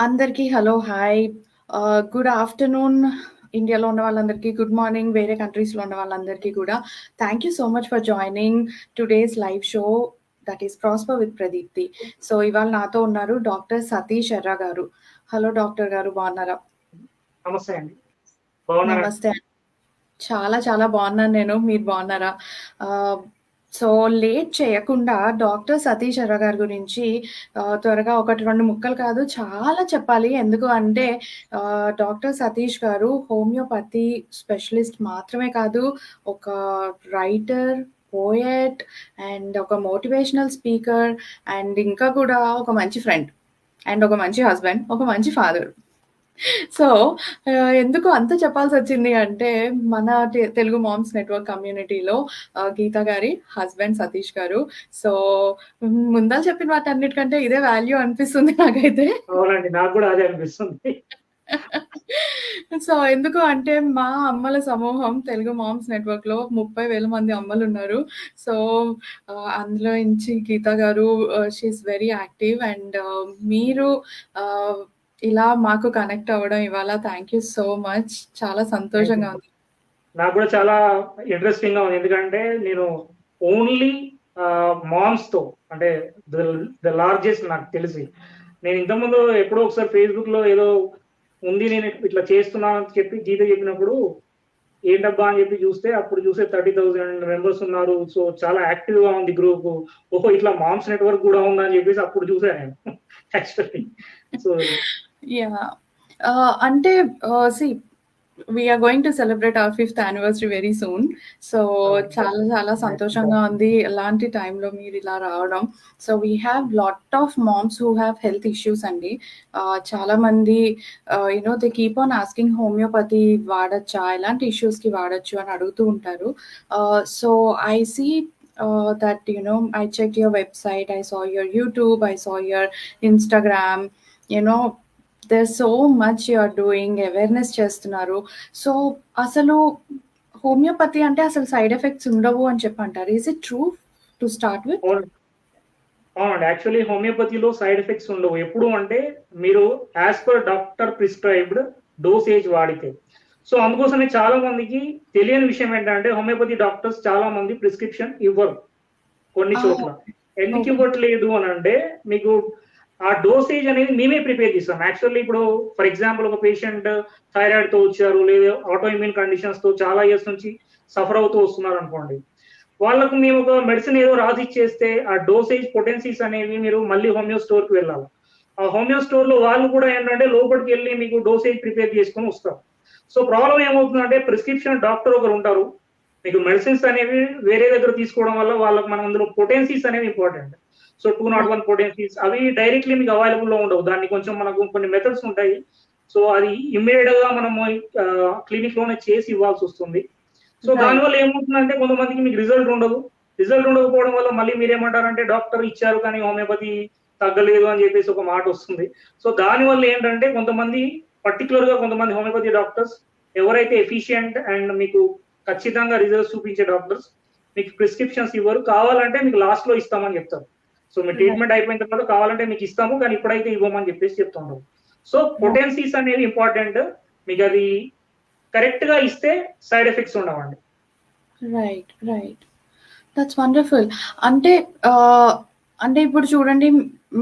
అందరికీ hello, hi. Good afternoon ఇండియాలో ఉన్న వాళ్ళందరికీ, గుడ్ మార్నింగ్ వేరే కంట్రీస్‌లో ఉన్న వాళ్ళందరికీ కూడా. Thank you so much for joining today's live show that is prosper with Pradeepti. So ఇవాళ నాతో ఉన్నారు డాక్టర్ సతీష్ ఎర్రా గారు. హలో డాక్టర్ గారు, బాగున్నారా? నమస్తే అండి. బాగున్నారా? నమస్తే. చాలా చాలా బాగున్నాను నేను. మీరు బాగున్నారా? సో లేట్ చేయకుండా డాక్టర్ సతీష్ ఎర్రా గారి గురించి త్వరగా 1, 2 ముక్కలు కాదు చాలా చెప్పాలి. ఎందుకు అంటే డాక్టర్ సతీష్ గారు హోమియోపతి స్పెషలిస్ట్ మాత్రమే కాదు, ఒక రైటర్, పోయెట్ అండ్ ఒక మోటివేషనల్ స్పీకర్ అండ్ ఇంకా కూడా ఒక మంచి ఫ్రెండ్ అండ్ ఒక మంచి హస్బెండ్, ఒక మంచి ఫాదర్. సో ఎందుకు అంత చెప్పాల్సొచ్చింది అంటే, మన తెలుగు మామ్స్ నెట్వర్క్ కమ్యూనిటీలో గీత గారి హస్బెండ్ సతీష్ గారు. సో ముందల చెప్పిన వాటన్నిటికంటే ఇదే వాల్యూ అనిపిస్తుంది నాకైతే. అవునండి, నాకు కూడా అదే అనిపిస్తుంది. సో ఎందుకు అంటే, మా అమ్మల సమూహం తెలుగు మామ్స్ నెట్వర్క్‌లో 30,000 మంది అమ్మలున్నారు. సో అందులో నుంచి గీత గారు she is very active and మీరు ఇలా మాకు కనెక్ట్ అవ్వడం ఇవాళ థ్యాంక్ యూ సో మచ్. చాలా సంతోషంగా ఉంది. నాకు కూడా చాలా ఇంట్రెస్టింగ్ గా ఉంది. ఎందుకంటే నేను ఓన్లీ మామ్స్ తో, అంటే ద లార్జెస్ట్ నాకు తెలిసి. నేను ఇంతకుముందు ఎప్పుడో ఒకసారి ఫేస్బుక్ లో ఏదో ఉంది, నేను ఇట్లా చేస్తున్నాను అని చెప్పి గీత చెప్పినప్పుడు ఏంటబ్బా అని చెప్పి చూస్తే, అప్పుడు చూస్తే 30,000 మెంబర్స్ ఉన్నారు. సో చాలా యాక్టివ్ గా ఉంది గ్రూప్. ఓహో, ఇట్లా మామ్స్ నెట్వర్క్ కూడా ఉందని చెప్పేసి అప్పుడు చూసాను నేను యాక్చువల్లీ. So yeah! అంటే see we are going to celebrate our 5th anniversary very soon. So చాలా చాలా సంతోషంగా ఉంది ఇలాంటి టైంలో మీరు ఇలా రావడం. So we have lot of moms who have health issues అండి. చాలా మంది they keep on asking homeopathy వాడచ్చా, ఎలాంటి ఇష్యూస్కి వాడచ్చు అని అడుగుతూ ఉంటారు. So I see that I checked your website, I saw your YouTube, I saw your Instagram. there's so much you are doing, awareness చేస్తున్నారు. సో అసలు హోమియోపతి అంటే అసలు సైడ్ ఎఫెక్ట్స్ ఉండవు అని చెప్పి అంటారు. Is it true to start with? అవునండి, actually హోమియోపతిలో సైడ్ ఎఫెక్ట్స్ ఉండవు. ఎప్పుడు అంటే మీరు as per doctor prescribed dosage వాడితే. సో అందుకోసమే చాలా మందికి తెలియని విషయం ఏంటంటే, హోమియోపతి డాక్టర్స్ చాలా మంది ప్రిస్క్రిప్షన్ ఇవ్వరు కొన్ని చోట్ల. ఎందుకు ఇవ్వట్లేదు అని అంటే, మీకు ఆ డోసేజ్ అనేది మేమే ప్రిపేర్ చేస్తాం. యాక్చువల్లీ ఇప్పుడు ఫర్ ఎగ్జాంపుల్ ఒక పేషెంట్ థైరాయిడ్ తో వచ్చారు, లేదా ఆటోఇమ్యూన్ కండిషన్స్ తో చాలా ఇయర్స్ నుంచి సఫర్ అవుతూ వస్తున్నారు అనుకోండి. వాళ్ళకు మేము ఒక మెడిసిన్ ఏదో రాసి ఇచ్చేస్తే ఆ డోసేజ్ పొటెన్సీస్ అనేవి మీరు మళ్ళీ హోమియో స్టోర్ కి వెళ్ళాలి. ఆ హోమియో స్టోర్ లో వాళ్ళు కూడా ఏంటంటే లోపలికి వెళ్ళి మీకు డోసేజ్ ప్రిపేర్ చేసుకొని వస్తారు. సో ప్రాబ్లం ఏమవుతుందంటే, ప్రిస్క్రిప్షన్ డాక్టర్ ఒకరు ఉంటారు, మీకు మెడిసిన్స్ అనేవి వేరే దగ్గర తీసుకోవడం వల్ల వాళ్ళకి మనం అందులో పొటెన్సీస్ అనేవి ఇంపార్టెంట్. సో 201 పొటెన్సీస్ అవి డైరెక్ట్లీ మీకు అవైలబుల్ లో ఉండవు. దాన్ని కొంచెం మనకు కొన్ని మెథడ్స్ ఉంటాయి. సో అది ఇమ్మీడియట్ గా మనం క్లినిక్ లోనే చేసి ఇవ్వాల్సి వస్తుంది. సో దానివల్ల ఏమవుతుందంటే, కొంతమందికి మీకు రిజల్ట్ ఉండదు. రిజల్ట్ ఉండకపోవడం వల్ల మళ్ళీ మీరేమంటారంటే, డాక్టర్ ఇచ్చారు కానీ హోమియోపతి తగ్గలేదు అని చెప్పేసి ఒక మాట వస్తుంది. సో దానివల్ల ఏంటంటే, పర్టికులర్ గా కొంతమంది హోమియోపతి డాక్టర్స్ ఎవరైతే ఎఫిషియంట్ అండ్ మీకు ఖచ్చితంగా రిజల్ట్స్ చూపించే డాక్టర్స్ మీకు ప్రిస్క్రిప్షన్స్ ఇవ్వరు. కావాలంటే మీకు లాస్ట్ లో ఇస్తామని చెప్తారు. సో మీ ట్రీట్మెంట్ అయిపోయిన తర్వాత కావాలంటే మీకు ఇస్తాము, కానీ ఇప్పుడైతే ఇవ్వమని చెప్పేసి చెప్తుంటారు. సో పొటెన్సీస్ అనేవి ఇంపార్టెంట్. మీకు అది కరెక్ట్ గా ఇస్తే సైడ్ ఎఫెక్ట్స్ ఉండవండి. Right right, that's wonderful. అంటే ఇప్పుడు చూడండి,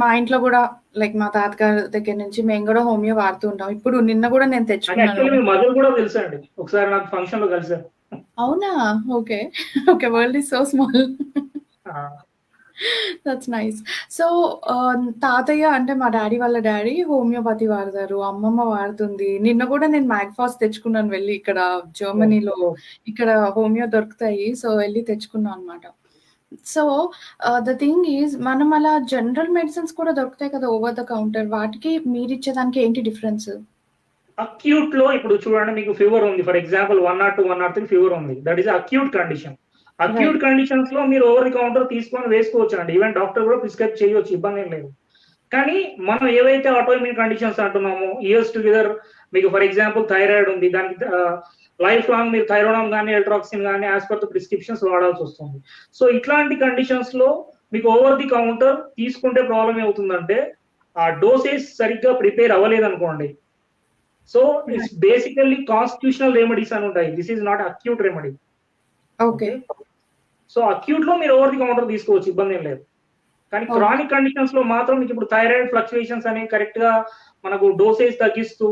మా ఇంట్లో కూడా లైక్ మా తాతగారి దగ్గర నుంచి మేము కూడా హోమియో వాడుతూ ఉంటాం. ఇప్పుడు నిన్న కూడా నేను తెచ్చుకున్నాను. మదర్ కూడా తెలుసా అండి, ఒకసారి నాకు ఫంక్షన్ లో కలిసారు. అవునా? Okay okay, world is so small. That's nice. So తాతయ్య అంటే మా డాడీ వాళ్ళ డాడీ హోమియోపతి వాడతారు, అమ్మమ్మ వాడుతుంది. నిన్న కూడా నేను మ్యాగ్ఫాస్ తెచ్చుకున్నాను వెళ్ళి, ఇక్కడ జర్మనీలో ఇక్కడ హోమియో దొరుకుతాయి. సో వెళ్ళి తెచ్చుకున్నాను అనమాట. సో ద థింగ్ ఈజ్, మనం అలా జనరల్ మెడిసిన్స్ కూడా దొరుకుతాయి కదా ఓవర్ ద కౌంటర్, వాటికి మీరు ఇచ్చేదానికి ఏంటి డిఫరెన్స్? అక్యూట్ లో ఇప్పుడు చూడండి, మీకు ఫీవర్ ఉంది, ఫర్ ఎగ్జాంపుల్ 102, 103 ఫీవర్ ఉంది, that is acute condition. Acute conditions లో మీరు ఓవర్ ది కౌంటర్ తీసుకొని వేసుకోవచ్చు అండి. ఈవెన్ డాక్టర్ కూడా ప్రిస్క్రైబ్ చేయవచ్చు, ఇబ్బంది ఏం లేదు. కానీ మనం ఏవైతే ఆటోఇమ్యూన్ కండిషన్స్ అంటున్నామో, ఇయర్స్ టుగెదర్, మీకు ఫర్ ఎగ్జాంపుల్ థైరాయిడ్ ఉంది, దానికి లైఫ్ లాంగ్ మీరు థైరోడామ్ కానీ ఎల్ట్రాక్సిన్ కానీ యాజ్ పర్ ద ప్రిస్క్రిప్షన్స్ వాడాల్సి వస్తుంది. సో ఇట్లాంటి కండిషన్స్ లో మీకు ఓవర్ ది కౌంటర్ తీసుకుంటే ప్రాబ్లం ఏమవుతుందంటే, ఆ డోసేజ్ సరిగ్గా ప్రిపేర్ అవ్వలేదు అనుకోండి, so it's basically constitutional remedies అని ఉంటాయి. This is not acute remedy. Okay. So acute లో మీరు ఓవర్ ది కౌంటర్ తీసుకోవచ్చు, ఇబ్బంది ఏం లేదు. కానీ ఓకే. క్రానిక్ కండిషన్స్ లో మాత్రం మీకు ఇప్పుడు థైరాయిడ్ ఫ్లక్చుయేషన్స్ అనేవి కరెక్ట్ గా మనకు డోసేజ్ తగ్గిస్తూ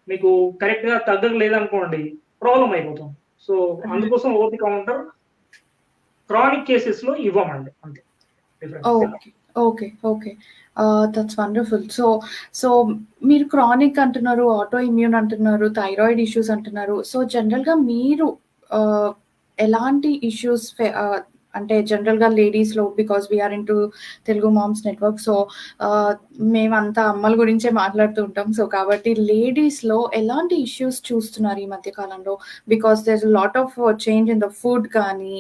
మీకు కరెక్ట్ గా తగ్గలేదనుకోండి, ప్రాబ్లం అయిపోతుంది. సో అందుకోసం over the counter chronic cases లో ఇవ్వమండి, అంతే difference. Okay. Okay. Okay. That's wonderful. So మీరు క్రానిక్ అంటున్నారు, ఆటో ఇమ్యూన్ అంటున్నారు, థైరాయిడ్ ఇష్యూస్ అంటున్నారు. సో జనరల్‌గా మీరు ఎలాంటి ఇష్యూస్ అంటే జనరల్‌గా లేడీస్‌లో because we are into Telugu moms network. So మేమంతా అమ్మల గురించే మాట్లాడుతూ ఉంటాం. సో కాబట్టి లేడీస్‌లో ఎలాంటి ఇష్యూస్ చూస్తున్నారు ఈ మధ్య కాలంలో? Because there is lot of change in the food కానీ,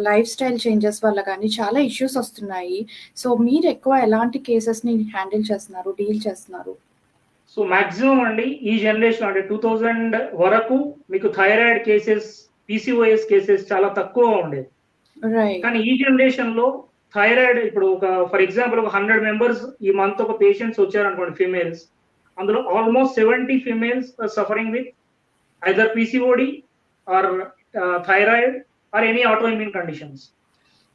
లైఫ్ స్టైల్ చేంజెస్ వల్ల కానీ చాలా ఇష్యూస్ వస్తున్నాయి. సో మీరు ఎక్కువ ఎలాంటి కేసెస్‌ని హ్యాండిల్ చేస్తున్నారు, డీల్ చేస్తున్నారు? సో మాక్సిమం అండి ఈ జనరేషన్ అంటే 2000 వరకు మీకు థైరాయిడ్ కేసెస్, పీసీఓఎస్ కేసెస్ చాలా తక్కువ ఉండేది. రైట్. కానీ ఈ జనరేషన్ లో థైరాయిడ్ ఇప్పుడు ఒక ఫర్ ఎగ్జాంపుల్ ఒక 100 మెంబర్స్ ఈ మంత్ ఒక పేషెంట్స్ వచ్చారనుకోండి ఫీమేల్స్, అందులో almost 70 females suffering with either PCOD are thyroid or any auto immune conditions.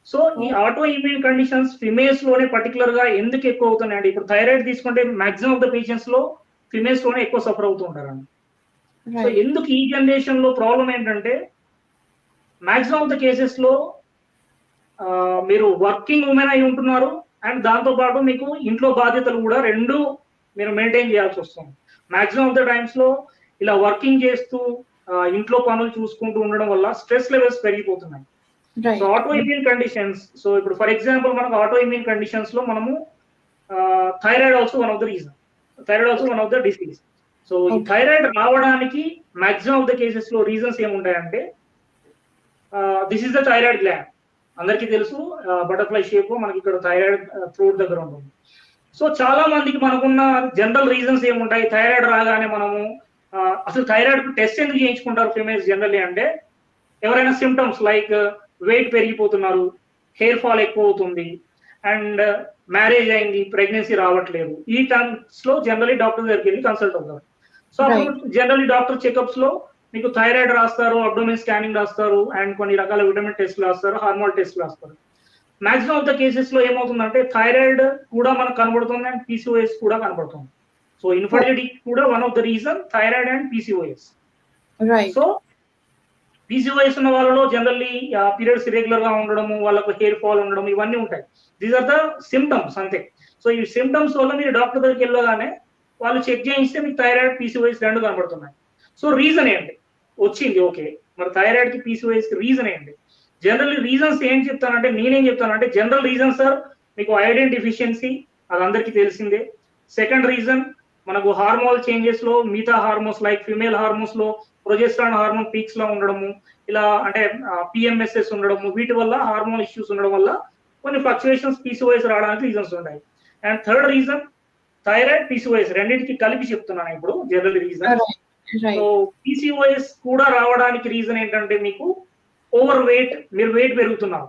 So ఈ ఆటో ఇమ్యూన్ కండిషన్స్ ఫిమేల్స్ లోనే పర్టికులర్ గా ఎందుకు ఎక్కువ అవుతున్నాయండి? ఇప్పుడు థైరాయిడ్ తీసుకుంటే మాక్సిమం ఆఫ్ ద పేషెంట్స్ లో ఫిమేల్స్ లోనే ఎక్కువ సఫర్ అవుతూ ఉంటారండి. సో ఎందుకు ఈ జనరేషన్ లో ప్రాబ్లం ఏంటంటే మాక్సిమం ఆఫ్ ద కేసెస్ లో మీరు వర్కింగ్ ఉమెన్ అయి ఉంటున్నారు, అండ్ దాంతో పాటు మీకు ఇంట్లో బాధ్యతలు కూడా రెండు మీరు మెయింటైన్ చేయాల్సి వస్తుంది. మాక్సిమం ఆఫ్ ద టైమ్స్ లో ఇలా వర్కింగ్ చేస్తూ ఇంట్లో పనులు చూసుకుంటూ ఉండడం వల్ల స్ట్రెస్ లెవెల్స్ పెరిగిపోతున్నాయి. So auto immune conditions, so ఇప్పుడు ఫర్ ఎగ్జాంపుల్ మనకు ఆటో ఇమ్యూన్ కండిషన్స్ లో మనము thyroid also one of the reason, thyroid also one of the disease. So ఈ థైరాయిడ్ రావడానికి మాక్సిమం ఆఫ్ ద కేసెస్ లో రీజన్స్ ఏముంటాయంటే this is the thyroid gland. అందరికీ తెలుసు బటర్ఫ్లై షేప్ మనకి ఇక్కడ థైరాయిడ్ థ్రోట్ దగ్గర ఉంటుంది. సో చాలా మందికి మనకున్న జనరల్ రీజన్స్ ఏముంటాయి? థైరాయిడ్ రాగానే మనము అసలు థైరాయిడ్ టెస్ట్ ఎందుకు చేయించుకుంటారు ఫీమేల్స్ జనరల్లీ అంటే, ఎవరైనా సిమ్టమ్స్ లైక్ వెయిట్ పెరిగిపోతున్నారు, హెయిర్ ఫాల్ ఎక్కువ అవుతుంది, అండ్ మ్యారేజ్ అయింది, ప్రెగ్నెన్సీ రావట్లేదు, ఈ టైమ్స్ లో జనరల్లీ డాక్టర్ దగ్గరికి వెళ్ళి కన్సల్ట్ అవుతారు. సో అప్పుడు జనరల్లీ డాక్టర్ చెకప్స్ లో మీకు థైరాయిడ్ రాస్తారు, అబ్డోమెన్ స్కానింగ్ రాస్తారు, అండ్ కొన్ని రకాల విటమిన్ టెస్ట్లు రాస్తారు, హార్మోన్ టెస్ట్లు రాస్తారు. మాక్సిమం ఆఫ్ ద కేసెస్ లో ఏమవుతుందంటే థైరాయిడ్ కూడా మనకు కనబడుతుంది అండ్ పీసీఓఎస్ కూడా కనబడుతుంది. సో ఇన్ఫర్టిలిటీ కూడా one of the reason thyroid and PCOS. So PCOS ఉన్న వాళ్ళలో జనరల్లీ పీరియడ్స్ ఇరెగ్యులర్ గా ఉండడము, వాళ్ళకు హెయిర్ ఫాల్ ఉండడం, ఇవన్నీ ఉంటాయి. దీస్ ఆర్ ద సిమ్టమ్స్ అంతే. సో ఈ సిమ్టమ్స్ వల్ల మీరు డాక్టర్ దగ్గరికి వెళ్ళగానే వాళ్ళు చెక్ చేయిస్తే మీకు థైరాయిడ్, పీసీఓఎస్ రెండు కనబడుతున్నాయి. సో రీజన్ ఏంటి వచ్చింది? ఓకే, మరి థైరాయిడ్ కి పీసీఓఎస్ కి రీజన్ ఏంటి? జనరల్లీ రీజన్స్ ఏం చెప్తానంటే, నేనేం చెప్తానంటే జనరల్ రీజన్ సార్ మీకు ఐరన్ డెఫిషియన్సీ, అది అందరికీ తెలిసిందే. సెకండ్ రీజన్ మనకు హార్మోనల్ చేంజెస్ లో మిగతా హార్మోన్స్ లైక్ ఫిమేల్ హార్మోన్స్ లో ప్రొజెస్ట్రాన్ హార్మోన్ పీక్స్ లో ఉండడము, ఇలా అంటే పిఎంఎస్ఎస్ ఉండడము, వీటి వల్ల హార్మోన్ ఇష్యూస్ ఉండడం వల్ల కొన్ని ఫ్లక్చుయేషన్స్ పీసీఓఎస్ రావడానికి రీజన్స్ ఉంటాయి. And third reason thyroid, PCOS రెండింటికి కలిపి చెప్తున్నాను ఇప్పుడు జనరల్ రీజన్. సో పీసీఓఎస్ కూడా రావడానికి రీజన్ ఏంటంటే మీకు ఓవర్ వెయిట్, మీరు వెయిట్ పెరుగుతున్నారు.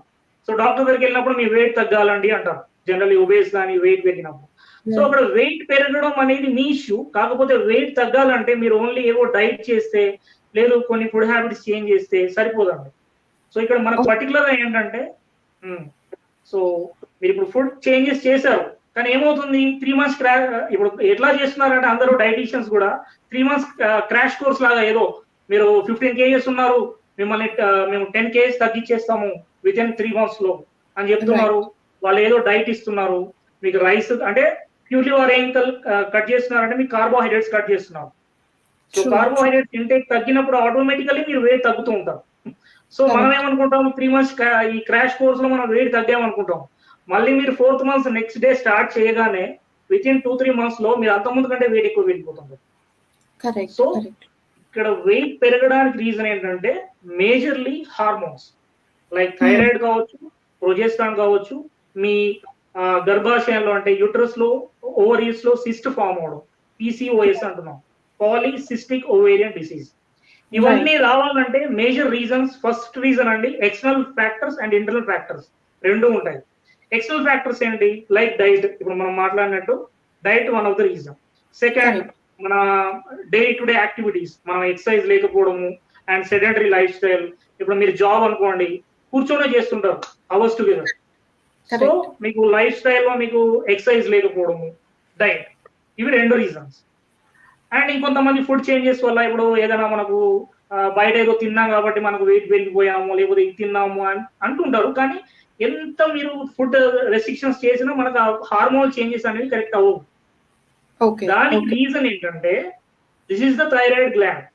సో డాక్టర్ దగ్గరికి వెళ్ళినప్పుడు మీ వెయిట్ తగ్గాలండి అంటారు జనరల్లీ, ఒబేస్ కానీ వెయిట్ పెరిగినప్పుడు. సో అక్కడ వెయిట్ పెరగడం అనేది మీ ఇష్యూ. కాకపోతే వెయిట్ తగ్గాలంటే మీరు ఓన్లీ ఏవో డైట్ చేస్తే, లేదు కొన్ని ఫుడ్ హ్యాబిట్స్ చేంజ్ చేస్తే సరిపోదండి. సో ఇక్కడ మనకు పర్టికులర్ గా ఏంటంటే సో మీరు ఇప్పుడు ఫుడ్ చేంజెస్ చేశారు, కానీ ఏమవుతుంది 3 months ఇప్పుడు ఎట్లా చేస్తున్నారంటే అందరూ డైటీషియన్స్ కూడా 3 months క్రాష్ కోర్స్ లాగా, ఏదో మీరు 15 kgs ఉన్నారు, మిమ్మల్ని మేము 10 kgs తగ్గించేస్తాము విత్ ఇన్ 3 months లో అని చెప్తున్నారు. వాళ్ళు ఏదో డైట్ ఇస్తున్నారు, మీకు రైస్ అంటే ప్యూర్లీ వారు ఏం కట్ చేస్తున్నారంటే మీకు కార్బోహైడ్రేట్స్ కట్ చేస్తున్నారు. సో కార్బోహైడ్రేట్స్ ఇంటేక్ తగ్గినప్పుడు ఆటోమేటికల్లీ మీరు వెయిట్ తగ్గుతూ ఉంటారు. సో మనం ఏమనుకుంటాం 3 months ఈ క్రాష్ కోర్స్ లో మనం వెయిట్ తగ్గామనుకుంటాం. మళ్ళీ మీరు 4th month next day start చేయగానే విత్ ఇన్ 2-3 months లో మీరు అంత ముందు కంటే వెయిట్ ఎక్కువ వెళ్ళిపోతుంది. సో ఇక్కడ వెయిట్ పెరగడానికి రీజన్ ఏంటంటే మేజర్లీ హార్మోన్స్ లైక్ థైరాయిడ్ కావచ్చు, ప్రొజెస్ట్రాన్ కావచ్చు, మీ గర్భాశయంలో అంటే యూట్రస్ లో, ఓవరీస్ లో సిస్ట్ ఫామ్ అవడం, పీసీఓఎస్ అంటున్నాం, పాలీసిస్టిక్ ఓవేరియన్ డిసీజ్. ఇవన్నీ రావాలంటే మేజర్ రీజన్స్, ఫస్ట్ రీజన్ అండి external factors and internal factors రెండు ఉంటాయి. ఎక్స్టర్నల్ ఫ్యాక్టర్స్ ఏంటి? లైక్ డైట్, ఇప్పుడు మనం మాట్లాడినట్టు diet one of the reason. Second, Correct. మన డే టు డే యాక్టివిటీస్, మనం ఎక్సర్సైజ్ లేకపోవడము అండ్ సెడెంటరీ లైఫ్ స్టైల్. ఇప్పుడు మీరు జాబ్ అనుకోండి, కూర్చొనే చేస్తుంటారు అవర్స్ టుగెదర్. So Correct. మీకు లైఫ్ స్టైల్లో మీకు ఎక్సర్సైజ్ లేకపోవడము, డైట్, ఇవి 2 రీజన్స్. అండ్ ఇంకొంతమంది ఫుడ్ చేంజెస్ వల్ల, ఇప్పుడు ఏదైనా మనకు బయట ఏదో తిన్నాం కాబట్టి మనకు వెయిట్ పెరిగిపోయాము, లేకపోతే ఇది తిన్నాము అని అంటుంటారు. కానీ ఎంత మీరు ఫుడ్ రెస్ట్రిక్షన్స్ చేసినా మనకు హార్మోనల్ చేంజెస్ అనేవి కరెక్ట్ అవ్వవు. Okay. దానికి Okay. రీజన్ ఏంటంటే this is the thyroid gland.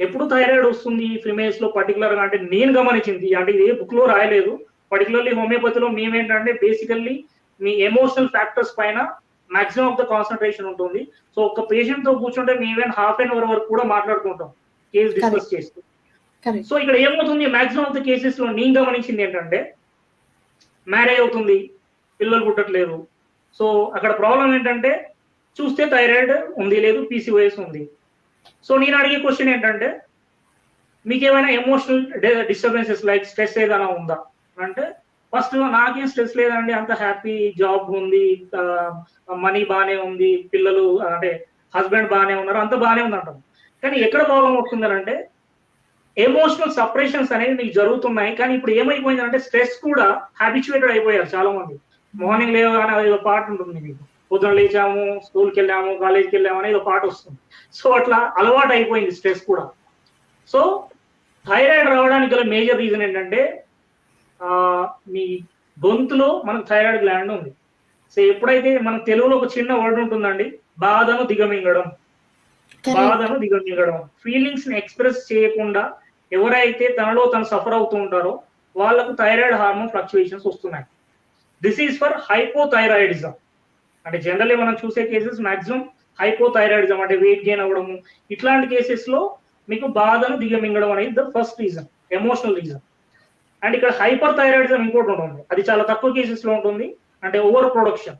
ఎప్పుడు థైరాయిడ్ వస్తుంది ఫిమేల్స్ లో పర్టికులర్ గా అంటే నేను గమనించింది, అంటే ఇది ఏ బుక్ లో రాయలేదు, పర్టికులర్లీ హోమియోపతిలో మేమేంటంటే బేసికల్లీ మీ ఎమోషనల్ ఫ్యాక్టర్స్ పైన మాక్సిమం ఆఫ్ ద కాన్సన్ట్రేషన్ ఉంటుంది. సో ఒక పేషెంట్ తో కూర్చుంటే మేము హాఫ్ అన్ అవర్ వరకు కూడా మాట్లాడుకుంటాం కేసు డిస్కస్ చేస్తూ. Correct. సో ఇక్కడ ఏమవుతుంది, మాక్సిమం ఆఫ్ ద కేసెస్ లో నేను గమనించింది ఏంటంటే మ్యారేజ్ అవుతుంది, పిల్లలు పుట్టట్లేదు. సో అక్కడ ప్రాబ్లం ఏంటంటే చూస్తే థైరాయిడ్ ఉంది, లేదు పీసీఓఎస్ ఉంది. సో నేను అడిగే క్వశ్చన్ ఏంటంటే మీకు ఏమైనా ఎమోషనల్ డిస్టర్బెన్సెస్ లైక్ స్ట్రెస్ ఏదైనా ఉందా అంటే, ఫస్ట్ నాకేం స్ట్రెస్ లేదండి, అంత హ్యాపీ, జాబ్ ఉంది, మనీ బాగానే ఉంది, పిల్లలు అంటే హస్బెండ్ బాగానే ఉన్నారు, అంత బాగానే ఉంది అంటాం. కానీ ఎక్కడ ప్రాబ్లం వస్తుందంటే ఎమోషనల్ సపరేషన్స్ అనేవి మీకు జరుగుతున్నాయి. కానీ ఇప్పుడు ఏమైపోయిందంటే స్ట్రెస్ కూడా హ్యాబిచువేటెడ్ అయిపోయారు చాలా మంది. మార్నింగ్ లేవగానే అది ఒక పాట ఉంటుంది, మీకు పొద్దున లేచాము, స్కూల్కి వెళ్ళాము, కాలేజ్కి వెళ్ళాము అనేది ఒక పాట వస్తుంది. సో అట్లా అలవాటు అయిపోయింది స్ట్రెస్ కూడా. సో థైరాయిడ్ రావడానికి గల మేజర్ రీజన్ ఏంటంటే మీ గొంతులో మనకు థైరాయిడ్ గ్లాండ్ ఉంది. సో ఎప్పుడైతే మన తెలుగులో ఒక చిన్న వర్డ్ ఉంటుందండి, బాధను దిగమింగడం. బాధను దిగమింగడం, ఫీలింగ్స్ ని ఎక్స్ప్రెస్ చేయకుండా ఎవరైతే తనలో తను సఫర్ అవుతూ ఉంటారో వాళ్ళకు థైరాయిడ్ హార్మోన్ ఫ్లక్చుయేషన్స్ వస్తున్నాయి. This is for hypothyroidism. అంటే జనరల్లీ మనం చూసే కేసెస్ మాక్సిమం హైపోథైరాయిడిజం అంటే వెయిట్ గెయిన్ అవ్వడము, ఇట్లాంటి కేసెస్ లో మీకు బాధను దిగమింగడం అనేది the first reason, emotional reason. And ఇక్కడ హైపర్ థైరాయిడిజం ఇంకోటి ఉంటుంది, అది చాలా తక్కువ కేసెస్ లో ఉంటుంది, అంటే over production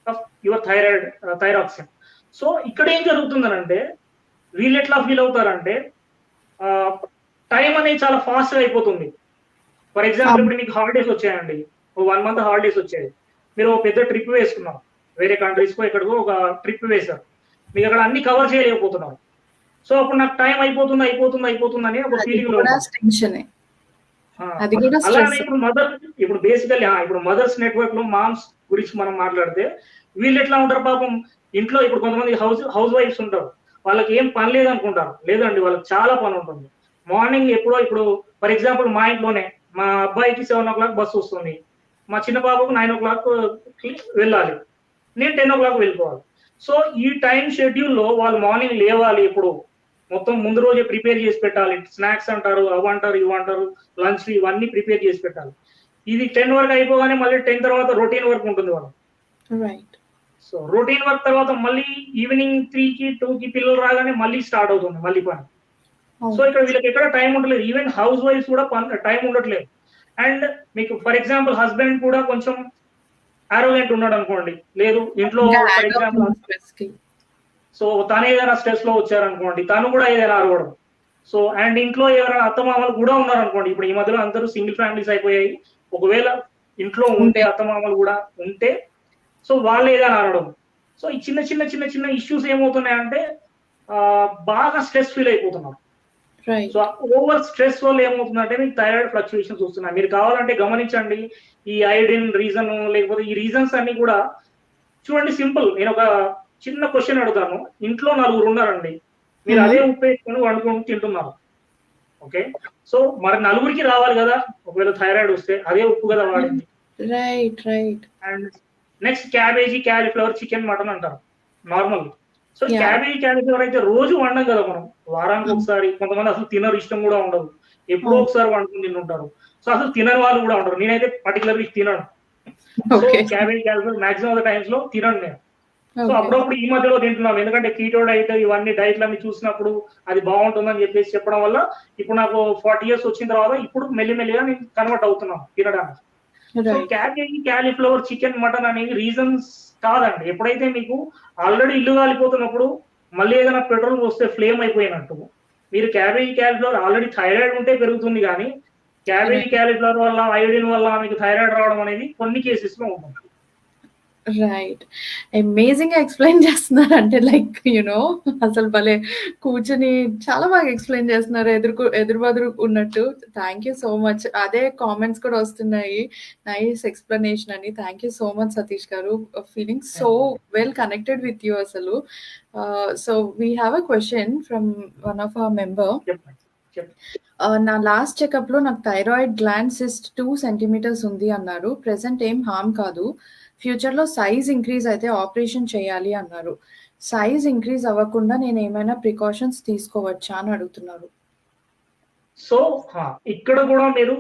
of your thyroxine. So ఇక్కడ ఏం జరుగుతుందనంటే వీళ్ళు ఎట్లా ఫీల్ అవుతారంటే టైం అనేది చాలా ఫాస్ట్ గా అయిపోతుంది. ఫర్ ఎగ్జాంపుల్ ఇప్పుడు మీకు హాలిడేస్ వచ్చాయండి, 1 month హాలిడేస్ వచ్చాయి, మీరు ఒక పెద్ద ట్రిప్ వేసుకున్నారు, వేరే కంట్రీస్ కో ఎక్కడికో ఒక ట్రిప్ వేశారు, మీకు అక్కడ అన్ని కవర్ చేయలేకపోతున్నారు. సో అప్పుడు నాకు టైం అయిపోతుంది అని ఒక ఫీలింగ్ లో అలానే ఇప్పుడు బేసికల్లీ ఇప్పుడు మదర్స్ నెట్వర్క్ లో మామ్స్ గురించి మనం మాట్లాడితే వీళ్ళు ఎట్లా ఉంటారు పాపం ఇంట్లో. ఇప్పుడు కొంతమంది హౌస్ వైఫ్స్ ఉంటారు, వాళ్ళకి ఏం పని లేదనుకుంటారు, లేదండి వాళ్ళకి చాలా పని ఉంటుంది. మార్నింగ్ ఎప్పుడో ఇప్పుడు ఫర్ ఎగ్జాంపుల్ మా ఇంట్లోనే మా అబ్బాయికి 7 o'clock బస్సు వస్తుంది, మా చిన్న బాబుకు 9 o'clock వెళ్ళాలి, నేను 10 o'clock వెళ్ళిపోవాలి. సో ఈ టైం షెడ్యూల్లో వాళ్ళు మార్నింగ్ లేవాలి, ఇప్పుడు మొత్తం ముందు రోజే ప్రిపేర్ చేసి పెట్టాలి, స్నాక్స్ అంటారు, అవంటారు, ఇవంటారు, లంచ్ ఇవన్నీ ప్రిపేర్ చేసి పెట్టాలి. ఇది 10 వరకు అయిపోగానే మళ్ళీ 10 తర్వాత రొటీన్ వర్క్ ఉంటుంది వాళ్ళు. సో రొటీన్ వర్క్ తర్వాత మళ్ళీ ఈవినింగ్ 3కి 2కి పిల్లలు రాగానే మళ్ళీ స్టార్ట్ అవుతుంది మళ్ళీ పని. సో ఇక్కడ వీళ్ళకి ఎక్కడ టైం ఉండలేదు, ఈవెన్ హౌస్ వైఫ్స్ కూడా టైం ఉండట్లేదు. అండ్ మీకు ఫర్ ఎగ్జాంపుల్ హస్బెండ్ కూడా కొంచెం ఆరోగ్యంట్ ఉన్నాడు అనుకోండి, లేదు ఇంట్లో ఫర్ ఎగ్జాంపుల్ సో తను ఏదైనా స్ట్రెస్ లో వచ్చారనుకోండి, తను కూడా ఏదైనా అరవడం. సో అండ్ ఇంట్లో ఎవరైనా అత్తమామలు కూడా ఉన్నారనుకోండి, ఇప్పుడు ఈ మధ్యలో అందరూ సింగిల్ ఫ్యామిలీస్ అయిపోయాయి, ఒకవేళ ఇంట్లో ఉంటే అత్తమామలు కూడా ఉంటే సో వాళ్ళు ఏదైనా అనడం. సో ఈ చిన్న ఇష్యూస్ ఏమవుతున్నాయంటే బాగా స్ట్రెస్ ఫీల్ అయిపోతున్నారు. సో ఓవర్ స్ట్రెస్ వల్ల ఏమవుతుందంటే మీకు థైరాయిడ్ ఫ్లక్చుయేషన్స్ వస్తున్నాయి. మీరు కావాలంటే గమనించండి, ఈ ఐడిన్ రీజన్ లేకపోతే ఈ రీజన్స్ అన్ని కూడా చూడండి. సింపుల్, నేను ఒక చిన్న క్వశ్చన్ అడుగుతాను. ఇంట్లో 4 ఉన్నారండి, మీరు అదే ఉప్పు వేసుకొని వండుకొని తింటున్నారు, ఓకే? సో మరి 4కి రావాలి కదా, ఒకవేళ థైరాయిడ్ వస్తే అదే ఉప్పు కదా వాడింది. And next cabbage, cauliflower, chicken, mutton అంటారు నార్మల్. సో క్యాబేజీ, క్యాలీఫ్లవర్ అయితే రోజు వండం కదా మనం, వారానికి ఒకసారి. కొంతమంది అసలు తినరు, ఇష్టం కూడా ఉండదు, ఎప్పుడో ఒకసారి వండుకొని తింటుంటారు. సో అసలు తినని వాళ్ళు కూడా ఉంటారు, నేనైతే పర్టికులర్లీ తినను. So cabbage, cauliflower maximum of the times లో తినను నేను. సో అప్పుడప్పుడు ఈ మధ్యలో తింటున్నాం, ఎందుకంటే కీటో డైట్ ఇవన్నీ డైట్లన్నీ చూసినప్పుడు అది బాగుంటుందని చెప్పేసి చెప్పడం వల్ల ఇప్పుడు నాకు 40 years వచ్చిన తర్వాత ఇప్పుడు మెల్లిమెల్లిగా నేను కన్వర్ట్ అవుతున్నాను తినడానికి. So cabbage, cauliflower, chicken, mutton అనేవి రీజన్స్ కాదండి. ఎప్పుడైతే మీకు ఆల్రెడీ ఇల్లు కాలిపోతున్నప్పుడు మళ్ళీ ఏదైనా పెట్రోల్ వస్తే ఫ్లేమ్ అయిపోయినట్టు, మీరు క్యాబేజీ, క్యాలీఫ్లవర్ ఆల్రెడీ థైరాయిడ్ ఉంటే పెరుగుతుంది, కానీ క్యాబేజీ, క్యాలీఫ్లవర్ వల్ల ఐడిన్ వల్ల మీకు థైరాయిడ్ రావడం అనేది కొన్ని కేసెస్ లో ఉంటుంది. రైట్. అమేజింగ్‌గా ఎక్స్‌ప్లెయిన్ చేస్తున్నారు. అంటే లైక్ అసలు భలే కూర్చొని చాలా బాగా ఎక్స్‌ప్లెయిన్ చేస్తున్నారు. ఎదురు బదురు ఉన్నట్టు. Thank you so much. అదే కామెంట్స్ కూడా వస్తున్నాయి. నైస్ ఎక్స్‌ప్లనేషన్ అని. Thank you so much Satish garu. Feeling so well connected with you అసలు. So we have a question from one of our member. చెప్పండి. నా లాస్ట్ చెకప్‌లో నాకు థైరాయిడ్ గ్లాండ్ సిస్ట్ 2 సెంటీమీటర్స్ ఉంది అన్నారు. ప్రెజెంట్ ఏం హార్మ్ కాదు. ఫ్యూచర్‌లో సైజ్ ఇంక్రీజ్ అయితే ఆపరేషన్ చేయాలి అన్నారు. సైజ్ ఇంక్రీజ్ అవ్వకుండా నేనేమైనా ప్రికాషన్స్ తీసుకోవచ్చా అని అడుగుతున్నారు. సో ఇక్కడ కూడా మీరు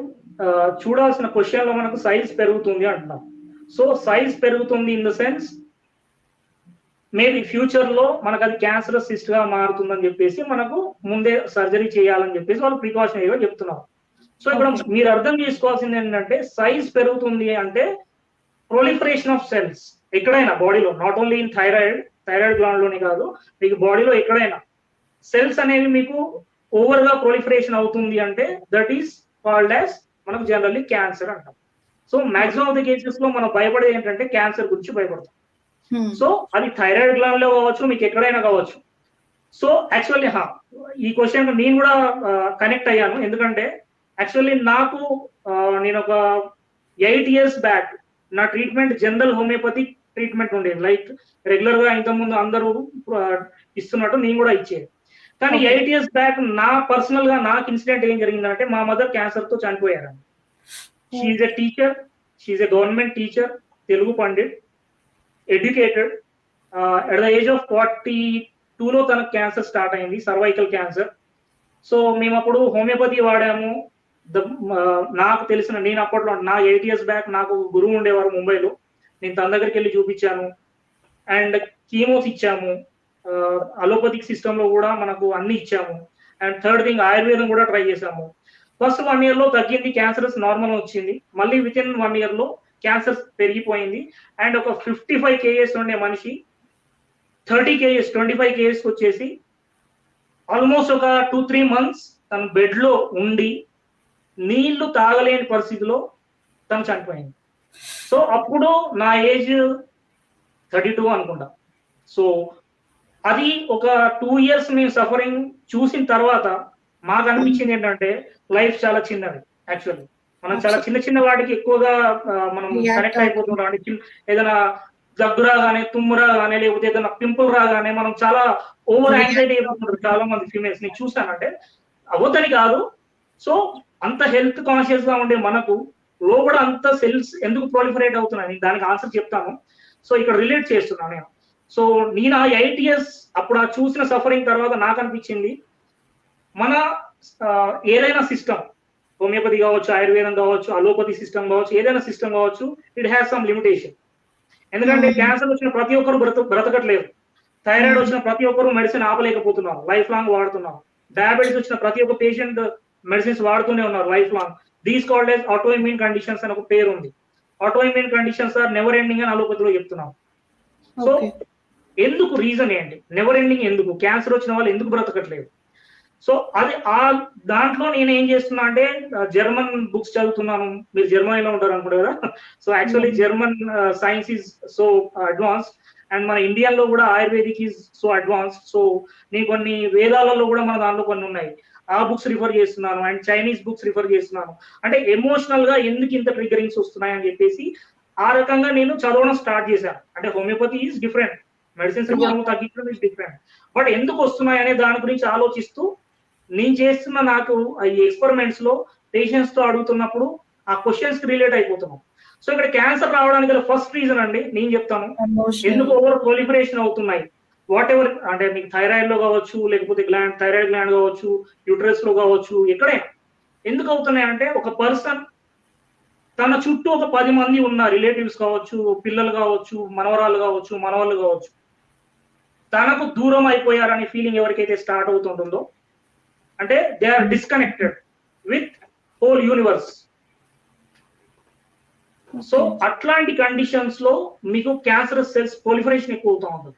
చూడాల్సిన క్వశ్చన్ లో మనకు సైజ్ పెరుగుతుంది అంటున్నాం. సో సైజ్ పెరుగుతుంది in the sense maybe future లో మనకు అది క్యాన్సరస్ సిస్ట్ గా మారుతుందని చెప్పేసి మనకు ముందే సర్జరీ చేయాలని చెప్పేసి వాళ్ళు ప్రికాషన్ ఏవో చెప్తున్నారు. సో ఇక్కడ మీరు అర్థం చేసుకోవాల్సింది ఏంటంటే సైజ్ పెరుగుతుంది అంటే ప్రొలిఫరేషన్ ఆఫ్ సెల్స్ ఎక్కడైనా బాడీలో, not only in thyroid gland లోనే కాదు, మీకు బాడీలో ఎక్కడైనా సెల్స్ అనేవి మీకు ఓవర్ గా ప్రొలిఫరేషన్ అవుతుంది అంటే దట్ ఈస్ కాల్డ్ యాజ్ మనకు జనరల్లీ క్యాన్సర్ అంటాం. So maximum of the cases లో మనం భయపడేది ఏంటంటే క్యాన్సర్ గురించి భయపడతాం. సో అది థైరాయిడ్ గ్లాండ్ లో కావచ్చు, మీకు ఎక్కడైనా కావచ్చు. సో యాక్చువల్లీ ఈ క్వశ్చన్ నేను కూడా కనెక్ట్ అయ్యాను. ఎందుకంటే యాక్చువల్లీ నేను ఒక 8 years బ్యాక్ నా ట్రీట్మెంట్ జనరల్ హోమియోపతి ట్రీట్మెంట్ ఉండేది. లైక్ రెగ్యులర్ గా ఇంతకుముందు అందరూ ఇస్తున్నట్టు నేను కూడా ఇచ్చేది. కానీ 8 years బ్యాక్ పర్సనల్ గా నాకు ఇన్సిడెంట్ ఏం జరిగిందంటే మా మదర్ క్యాన్సర్ తో చనిపోయారు. She's a teacher, she's a government teacher, Telugu pandit, educated. At the age of 42లో తనకు క్యాన్సర్ స్టార్ట్ అయింది, సర్వైకల్ క్యాన్సర్. సో మేము అప్పుడు హోమియోపతి వాడాము. నాకు నేను అప్పట్లో 8 years బ్యాక్ నాకు గురువు ఉండేవారు ముంబైలో. నేను తన దగ్గరికి వెళ్ళి చూపించాను అండ్ కీమోస్ ఇచ్చాము. అలోపతిక్ సిస్టమ్ లో కూడా మనకు అన్ని ఇచ్చాము. అండ్ థర్డ్ థింగ్ ఆయుర్వేదం కూడా ట్రై చేసాము. ఫస్ట్ 1 year లో తగ్గింది, క్యాన్సర్ నార్మల్ వచ్చింది. మళ్ళీ విత్ ఇన్ 1 year లో క్యాన్సర్ పెరిగిపోయింది. అండ్ ఒక 55 kgs ఉండే మనిషి 30 kgs 25 kgs వచ్చేసి ఆల్మోస్ట్ ఒక 2-3 months తన బెడ్ లో ఉండి నీళ్లు తాగలేని పరిస్థితిలో తను చనిపోయింది. సో అప్పుడు నా ఏజ్ 32 అనుకుంటా. సో అది ఒక 2 years మేము సఫరింగ్ చూసిన తర్వాత మాకు అనిపించింది ఏంటంటే లైఫ్ చాలా చిన్నది. యాక్చువల్లీ మనం చాలా చిన్న వాటికి ఎక్కువగా మనం కనెక్ట్ అయిపోతుంటాం. అంటే ఏదైనా దగ్గు రాగానే, తుమ్ము రాగానే, లేకపోతే ఏదైనా పింపుల్ రాగానే మనం చాలా ఓవర్ యాంగ్జైటీ అయిపోతుంటారు చాలా మంది ఫీమేల్స్. ని చూస్తానంటే అవద్దని కాదు. సో అంత హెల్త్ కాన్షియస్ గా ఉండే మనకు లోపల అంత సెల్స్ ఎందుకు ప్రొలిఫరేట్ అవుతున్నాయి దానికి ఆన్సర్ చెప్తాను. సో ఇక్కడ రిలేట్ చేస్తున్నాను నేను. సో నేను 8 years అప్పుడు చూసిన సఫరింగ్ తర్వాత నాకు అనిపించింది మన ఏదైనా సిస్టమ్, హోమియోపతి కావచ్చు, ఆయుర్వేదం కావచ్చు, అలోపతి సిస్టమ్ కావచ్చు, ఏదైనా సిస్టమ్ కావచ్చు, ఇట్ హ్యాస్ సమ్ లిమిటేషన్. ఎందుకంటే క్యాన్సర్ వచ్చిన ప్రతి ఒక్కరు బ్రతకట్లేదు. థైరాయిడ్ వచ్చిన ప్రతి ఒక్కరు మెడిసిన్ ఆపలేకపోతున్నారు, లైఫ్ లాంగ్ వాడుతున్నారు. డయాబెటీస్ వచ్చిన ప్రతి ఒక్క పేషెంట్ మెడిసిన్స్ వాడుతూనే ఉన్నారు life long. These called as autoimmune conditions అని ఒక పేరు ఉంది. Autoimmune conditions are never ending అని అలోపతిలో చెప్తున్నాం. సో ఎందుకు, రీజన్ ఏంటి? నెవర్ ఎండింగ్ ఎందుకు? క్యాన్సర్ వచ్చిన వాళ్ళు ఎందుకు బ్రతకట్లేదు? సో అది దాంట్లో నేను ఏం చేస్తున్నా అంటే జర్మన్ బుక్స్ చదువుతున్నాను. మీరు జర్మనీలో ఉంటారు అనుకుంటారు కదా. So actually German science is so advance and మన ఇండియన్ లో కూడా ayurvedic is so advance. So నేను కొన్ని వేదాలలో కూడా మన దాంట్లో కొన్ని ఉన్నాయి, ఆ బుక్స్ రిఫర్ చేస్తున్నాను. అండ్ చైనీస్ బుక్స్ రిఫర్ చేస్తున్నాను. అంటే ఎమోషనల్ గా ఎందుకు ఇంత ట్రిగరింగ్స్ వస్తున్నాయి అని చెప్పేసి ఆ రకంగా నేను చదవడం స్టార్ట్ చేశాను. అంటే హోమియోపతి ఈజ్ డిఫరెంట్, మెడిసిన్స్ ఇవ్వడం తగ్గించడం ఈజ్ డిఫరెంట్. బట్ ఎందుకు వస్తున్నాయి అనే దాని గురించి ఆలోచిస్తూ నేను చేస్తున్న నాకు ఈ ఎక్స్పెరిమెంట్స్ లో పేషెంట్స్ తో అడుగుతున్నప్పుడు ఆ క్వశ్చన్స్ కి రిలేట్ అయిపోతున్నాం. సో ఇక్కడ క్యాన్సర్ రావడానికి గల ఫస్ట్ రీజన్ అండి నేను చెప్తాను, ఎందుకు ఓవర్ ప్రొలిఫరేషన్ అవుతున్నాయి. వాట్ ఎవర్, అంటే మీకు థైరాయిడ్ లో కావచ్చు, లేకపోతే థైరాయిడ్ గ్లాండ్ కావచ్చు, యూట్రస్ లో కావచ్చు, ఎక్కడైనా ఎందుకు అవుతున్నాయి అంటే ఒక పర్సన్ తన చుట్టూ ఒక 10 మంది ఉన్న రిలేటివ్స్ కావచ్చు, పిల్లలు కావచ్చు, మనవరాలు కావచ్చు, మనవాళ్ళు కావచ్చు, తనకు దూరం అయిపోయారనే ఫీలింగ్ ఎవరికైతే స్టార్ట్ అవుతుంటుందో అంటే they are disconnected with whole universe. So అట్లాంటి కండిషన్స్ లో మీకు క్యాన్సరస్ సెల్స్ ప్రొలిఫరేషన్ ఎక్కువ అవుతూ ఉంటుంది.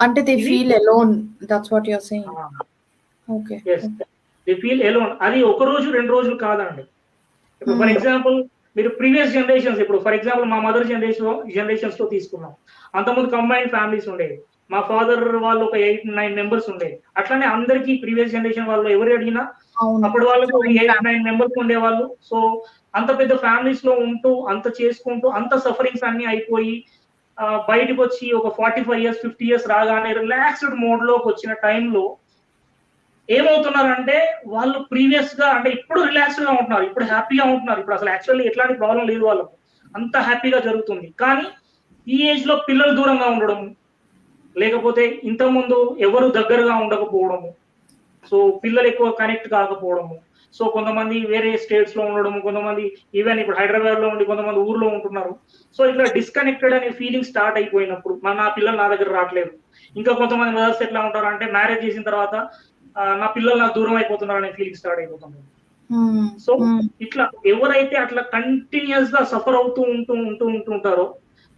అంటే they feel alone, that's what you are saying. Okay, yes, they feel alone. అది ఒక రోజు 2 రోజులు కాదండి. ఇప్పుడు ఫర్ ఎగ్జాంపుల్ మీరు ప్రీవియస్ జనరేషన్స్, ఇప్పుడు ఫర్ ఎగ్జాంపుల్ మా మదర్ జనరేషన్స్ లో తీసుకున్నాం, అంతకుముందు కంబైన్డ్ ఫ్యామిలీస్ ఉండేవి. మా ఫాదర్ వాళ్ళు ఒక 8-9 మెంబర్స్ ఉండేవి. అట్లానే అందరికీ ప్రీవియస్ జనరేషన్ వాళ్ళు ఎవరు అడిగినా అప్పుడు వాళ్ళకు 8-9 మెంబర్స్ ఉండేవాళ్ళు. సో అంత పెద్ద ఫ్యామిలీస్ లో ఉంటూ అంత చేసుకుంటూ అంత సఫరింగ్స్ అన్ని అయిపోయి బయటకు వచ్చి ఒక 45 years 50 years రాగానే రిలాక్స్డ్ మోడ్ లోకి వచ్చిన టైంలో ఏమవుతున్నారంటే వాళ్ళు ప్రీవియస్ గా అంటే ఇప్పుడు రిలాక్స్డ్ గా ఉంటున్నారు, ఇప్పుడు హ్యాపీగా ఉంటున్నారు, ఇప్పుడు అసలు యాక్చువల్లీ ఎట్లాంటి ప్రాబ్లం లేదు వాళ్ళకు, అంత హ్యాపీగా జరుగుతుంది. కానీ ఈ ఏజ్ లో పిల్లలు దూరంగా ఉండడం, లేకపోతే ఇంతకుముందు ఎవరు దగ్గరగా ఉండకపోవడము, సో పిల్లలు ఎక్కువ కనెక్ట్ కాకపోవడము, సో కొంతమంది వేరే స్టేట్స్ లో ఉండడము, కొంతమంది ఈవెన్ ఇప్పుడు హైదరాబాద్ లో ఉండి కొంతమంది ఊర్లో ఉంటున్నారు. సో ఇట్లా డిస్కనెక్టెడ్ అనే ఫీలింగ్ స్టార్ట్ అయిపోయినప్పుడు నా పిల్లలు నా దగ్గర రావట్లేదు. ఇంకా కొంతమంది మదర్స్ ఎట్లా ఉంటారు అంటే మ్యారేజ్ చేసిన తర్వాత నా పిల్లలు నాకు దూరం అయిపోతున్నారు అనే ఫీలింగ్ స్టార్ట్ అయిపోతుంది. సో ఇట్లా ఎవరైతే అట్లా కంటిన్యూస్ గా సఫర్ అవుతూ ఉంటుంటారో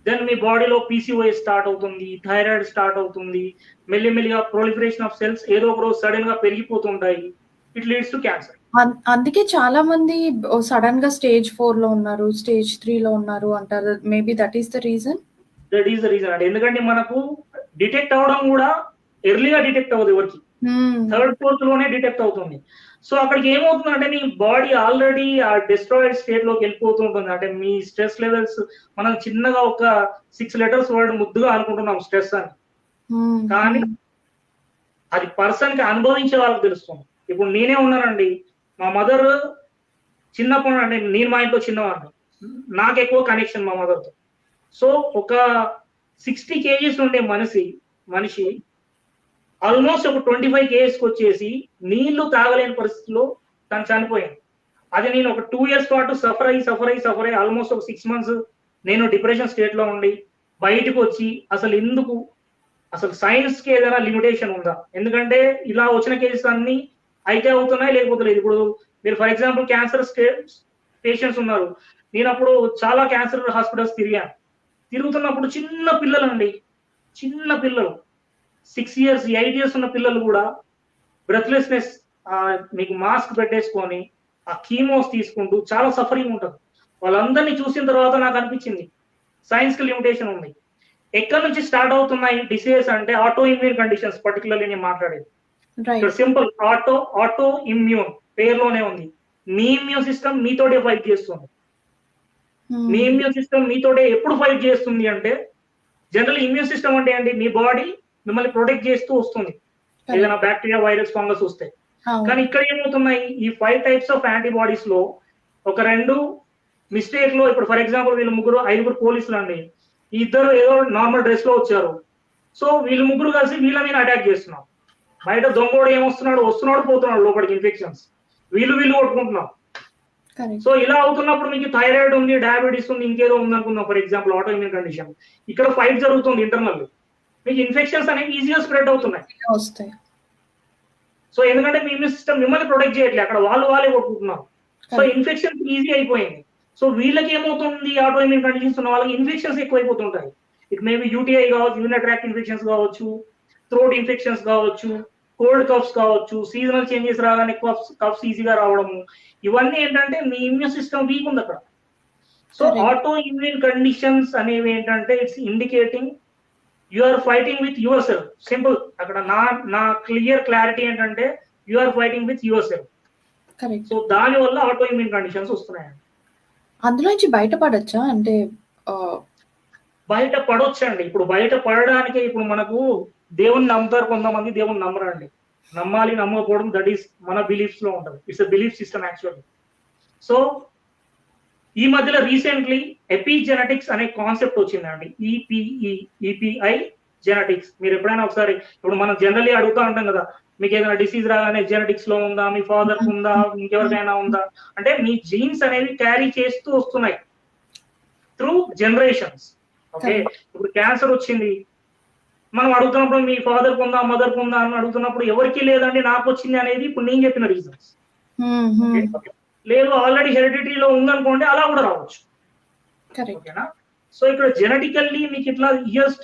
దెన్ మీ బాడీలో పీసీఓఎస్ స్టార్ట్ అవుతుంది, థైరాయిడ్ స్టార్ట్ అవుతుంది, మెల్లిమెల్లిగా ప్రొలిఫరేషన్ ఆఫ్ సెల్స్ ఏదో ఒక రోజు సడన్ గా పెరిగిపోతుంటాయి. It leads to cancer. అందుకే చాలా మంది సడన్ గా స్టేజ్ 4 లో ఉన్నారు, స్టేజ్ 3 లో ఉన్నారు అంటారు. Maybe that is the reason. అండి. ఎందుకంటే మనకు డిటెక్ట్ అవడం కూడా ఎర్లీగా డిటెక్ట్ అవ్వదు, ఎవరికి 3rd 4th లోనే డిటెక్ట్ అవుతుంది. సో అక్కడికి ఏమవుతుంది అంటే మీ బాడీ ఆల్రెడీ ఆ డిస్ట్రాయిడ్ స్టేట్ లోకి వెళ్ళిపోతూ ఉంటుంది. అంటే మీ స్ట్రెస్ లెవెల్స్, మనం చిన్నగా ఒక 6 letters వర్డ్ ముద్దుగా అనుకుంటున్నాం స్ట్రెస్ అని, కానీ అది పర్సన్ కి అనుభవించే వాళ్ళకి తెలుస్తుంది. ఇప్పుడు నేనే ఉన్నానండి, మా మదర్ చిన్నప్పుడు అంటే నేను మా ఇంట్లో చిన్నవాడిని, నాకు ఎక్కువ కనెక్షన్ మా మదర్తో. సో ఒక 60 kgs ఉండే మనిషి ఆల్మోస్ట్ ఒక 25 kgs వచ్చేసి నీళ్లు తాగలేని పరిస్థితిలో తను చనిపోయాను. అది నేను ఒక 2 years పాటు సఫర్ అయ్యి ఆల్మోస్ట్ ఒక 6 months నేను డిప్రెషన్ స్టేట్ లో ఉండి బయటకు వచ్చి అసలు సైన్స్ కి ఏదైనా లిమిటేషన్ ఉందా? ఎందుకంటే ఇలా వచ్చిన కేసెస్ అన్ని అయితే అవుతున్నాయి, లేకపోతే లేదు. ఇప్పుడు మీరు ఫర్ ఎగ్జాంపుల్ క్యాన్సర్ పేషెంట్స్ ఉన్నారు. నేను అప్పుడు చాలా క్యాన్సర్ హాస్పిటల్స్ తిరుగుతున్నప్పుడు చిన్న పిల్లలు 6 years 8 years ఉన్న పిల్లలు కూడా బ్రెత్లెస్నెస్, మీకు మాస్క్ పెట్టేసుకొని ఆ కీమోస్ తీసుకుంటూ చాలా సఫరింగ్ ఉంటుంది. వాళ్ళందరినీ చూసిన తర్వాత నాకు అనిపించింది సైన్స్ కి లిమిటేషన్ ఉంది. ఎక్కడి నుంచి స్టార్ట్ అవుతున్నాయి డిసీజెస్ అంటే ఆటో ఇమ్యూన్ కండిషన్స్ పర్టికులర్లీ నేను మాట్లాడేది. సింపుల్ ఆటో ఇమ్యూన్ పేరులోనే ఉంది. మీ ఇమ్యూన్ సిస్టమ్ మీతోటే ఫైట్ చేస్తుంది. మీ ఇమ్యూన్ సిస్టమ్ మీతోటే ఎప్పుడు ఫైట్ చేస్తుంది అంటే, జనరల్ ఇమ్యూన్ సిస్టమ్ అంటే ఏంటి, మీ బాడీ మిమ్మల్ని ప్రొటెక్ట్ చేస్తూ వస్తుంది ఏదైనా బ్యాక్టీరియా, వైరస్, ఫంగస్ వస్తే. కానీ ఇక్కడ ఏమవుతున్నాయి, ఈ 5 types ఆఫ్ యాంటీబాడీస్ లో ఒక 2 మిస్టేక్ లో, ఇప్పుడు ఫర్ ఎగ్జాంపుల్ వీళ్ళు 5 పోలీసులు అండి, ఇద్దరు ఏదో నార్మల్ డ్రెస్ లో వచ్చారు. సో వీళ్ళు 3 కలిసి వీళ్ళ మీద అటాక్ చేస్తున్నారు. బయట దొంగోడు వస్తున్నాడు పోతున్నాడు లోపలికి ఇన్ఫెక్షన్స్, వీళ్ళు కొట్టుకుంటున్నారు. సో ఇలా అవుతున్నప్పుడు మీకు థైరాయిడ్ ఉంది, డయాబెటీస్ ఉంది, ఇంకేదో ఉంది అనుకుందాం for example auto immune condition. ఇక్కడ ఫైట్ జరుగుతుంది ఇంటర్నల్, మీకు ఇన్ఫెక్షన్స్ అనేవి ఈజీగా స్ప్రెడ్ అవుతున్నాయి. సో ఎందుకంటే మీ ఇమ్యూన్ సిస్టమ్ మిమ్మల్ని ప్రొటెక్ట్ చేయట్లేదు, అక్కడ వాళ్ళే కొట్టుకుంటున్నారు. సో ఇన్ఫెక్షన్ ఈజీ అయిపోయింది. సో వీళ్ళకి ఏమవుతుంది, ఆటో ఇమ్యూన్ కండిషన్స్ ఉన్న వాళ్ళకి ఇన్ఫెక్షన్స్ ఎక్కువైపోతుంటాయి. ఇట్ మేబీ యూటీఐ కావచ్చు, యూరినరీ ట్రాక్ట్ ఇన్ఫెక్షన్స్ కావచ్చు, థ్రోట్ ఇన్ఫెక్షన్స్ కావచ్చు, కోల్డ్ కఫ్స్ కావచ్చు, సీజనల్ చేంజెస్ రాగానే కఫ్స్ ఈజీగా రావడము, ఇవన్నీ ఏంటంటే మీ ఇమ్యూన్ సిస్టమ్ వీక్ ఉంది అక్కడ. సో ఆటో ఇమ్యూన్ కండిషన్స్ అనేవి ఏంటంటే it's indicating you are fighting with yourself. Simple, అక్కడ నా క్లారిటీ ఏంటంటే you are fighting with yourself. So దాని వల్ల ఆటో ఇమ్యూన్ కండిషన్స్ వస్తున్నాయండి. అందులో నుంచి బయటపడొచ్చా అంటే? బయట పడొచ్చండి. ఇప్పుడు బయట పడడానికి ఇప్పుడు మనకు దేవుని నమ్ముతారు కొంతమంది, దేవుని నమ్మరండి. నమ్మాలి నమ్మకపోవడం దట్ ఈస్ మన బిలీఫ్స్ లో ఉంటుంది. It's a belief system actually. So ఈ మధ్యలో రీసెంట్లీ ఎపిజెనెటిక్స్ అనే కాన్సెప్ట్ వచ్చిందండి. ఈపిఐ జెనెటిక్స్. మీరు ఎప్పుడైనా ఒకసారి, ఇప్పుడు మనం జనరల్లీ అడుగుతూ ఉంటాం కదా, మీకు ఏదైనా డిసీజ్ రాగానే జెనెటిక్స్ లో ఉందా, మీ ఫాదర్ ఉందా, ఇంకెవరికైనా ఉందా అంటే, మీ జీన్స్ అనేవి క్యారీ చేస్తూ వస్తున్నాయి త్రూ జనరేషన్స్. ఓకే, ఇప్పుడు క్యాన్సర్ వచ్చింది, మనం అడుగుతున్నప్పుడు మీ ఫాదర్ ఉందా, మదర్ ఉందా అని అడుగుతున్నప్పుడు ఎవరికి లేదండి నాకు వచ్చింది అనేది ఇప్పుడు నేను చెప్పిన రీజన్స్. లేదు ఆల్రెడీ హెరిడిటరీలో ఉందనుకోండి, అలా కూడా రావచ్చు. ఓకేనా? సో ఇక్కడ జెనెటికల్లీ మీకు ఇట్లా ఇయర్స్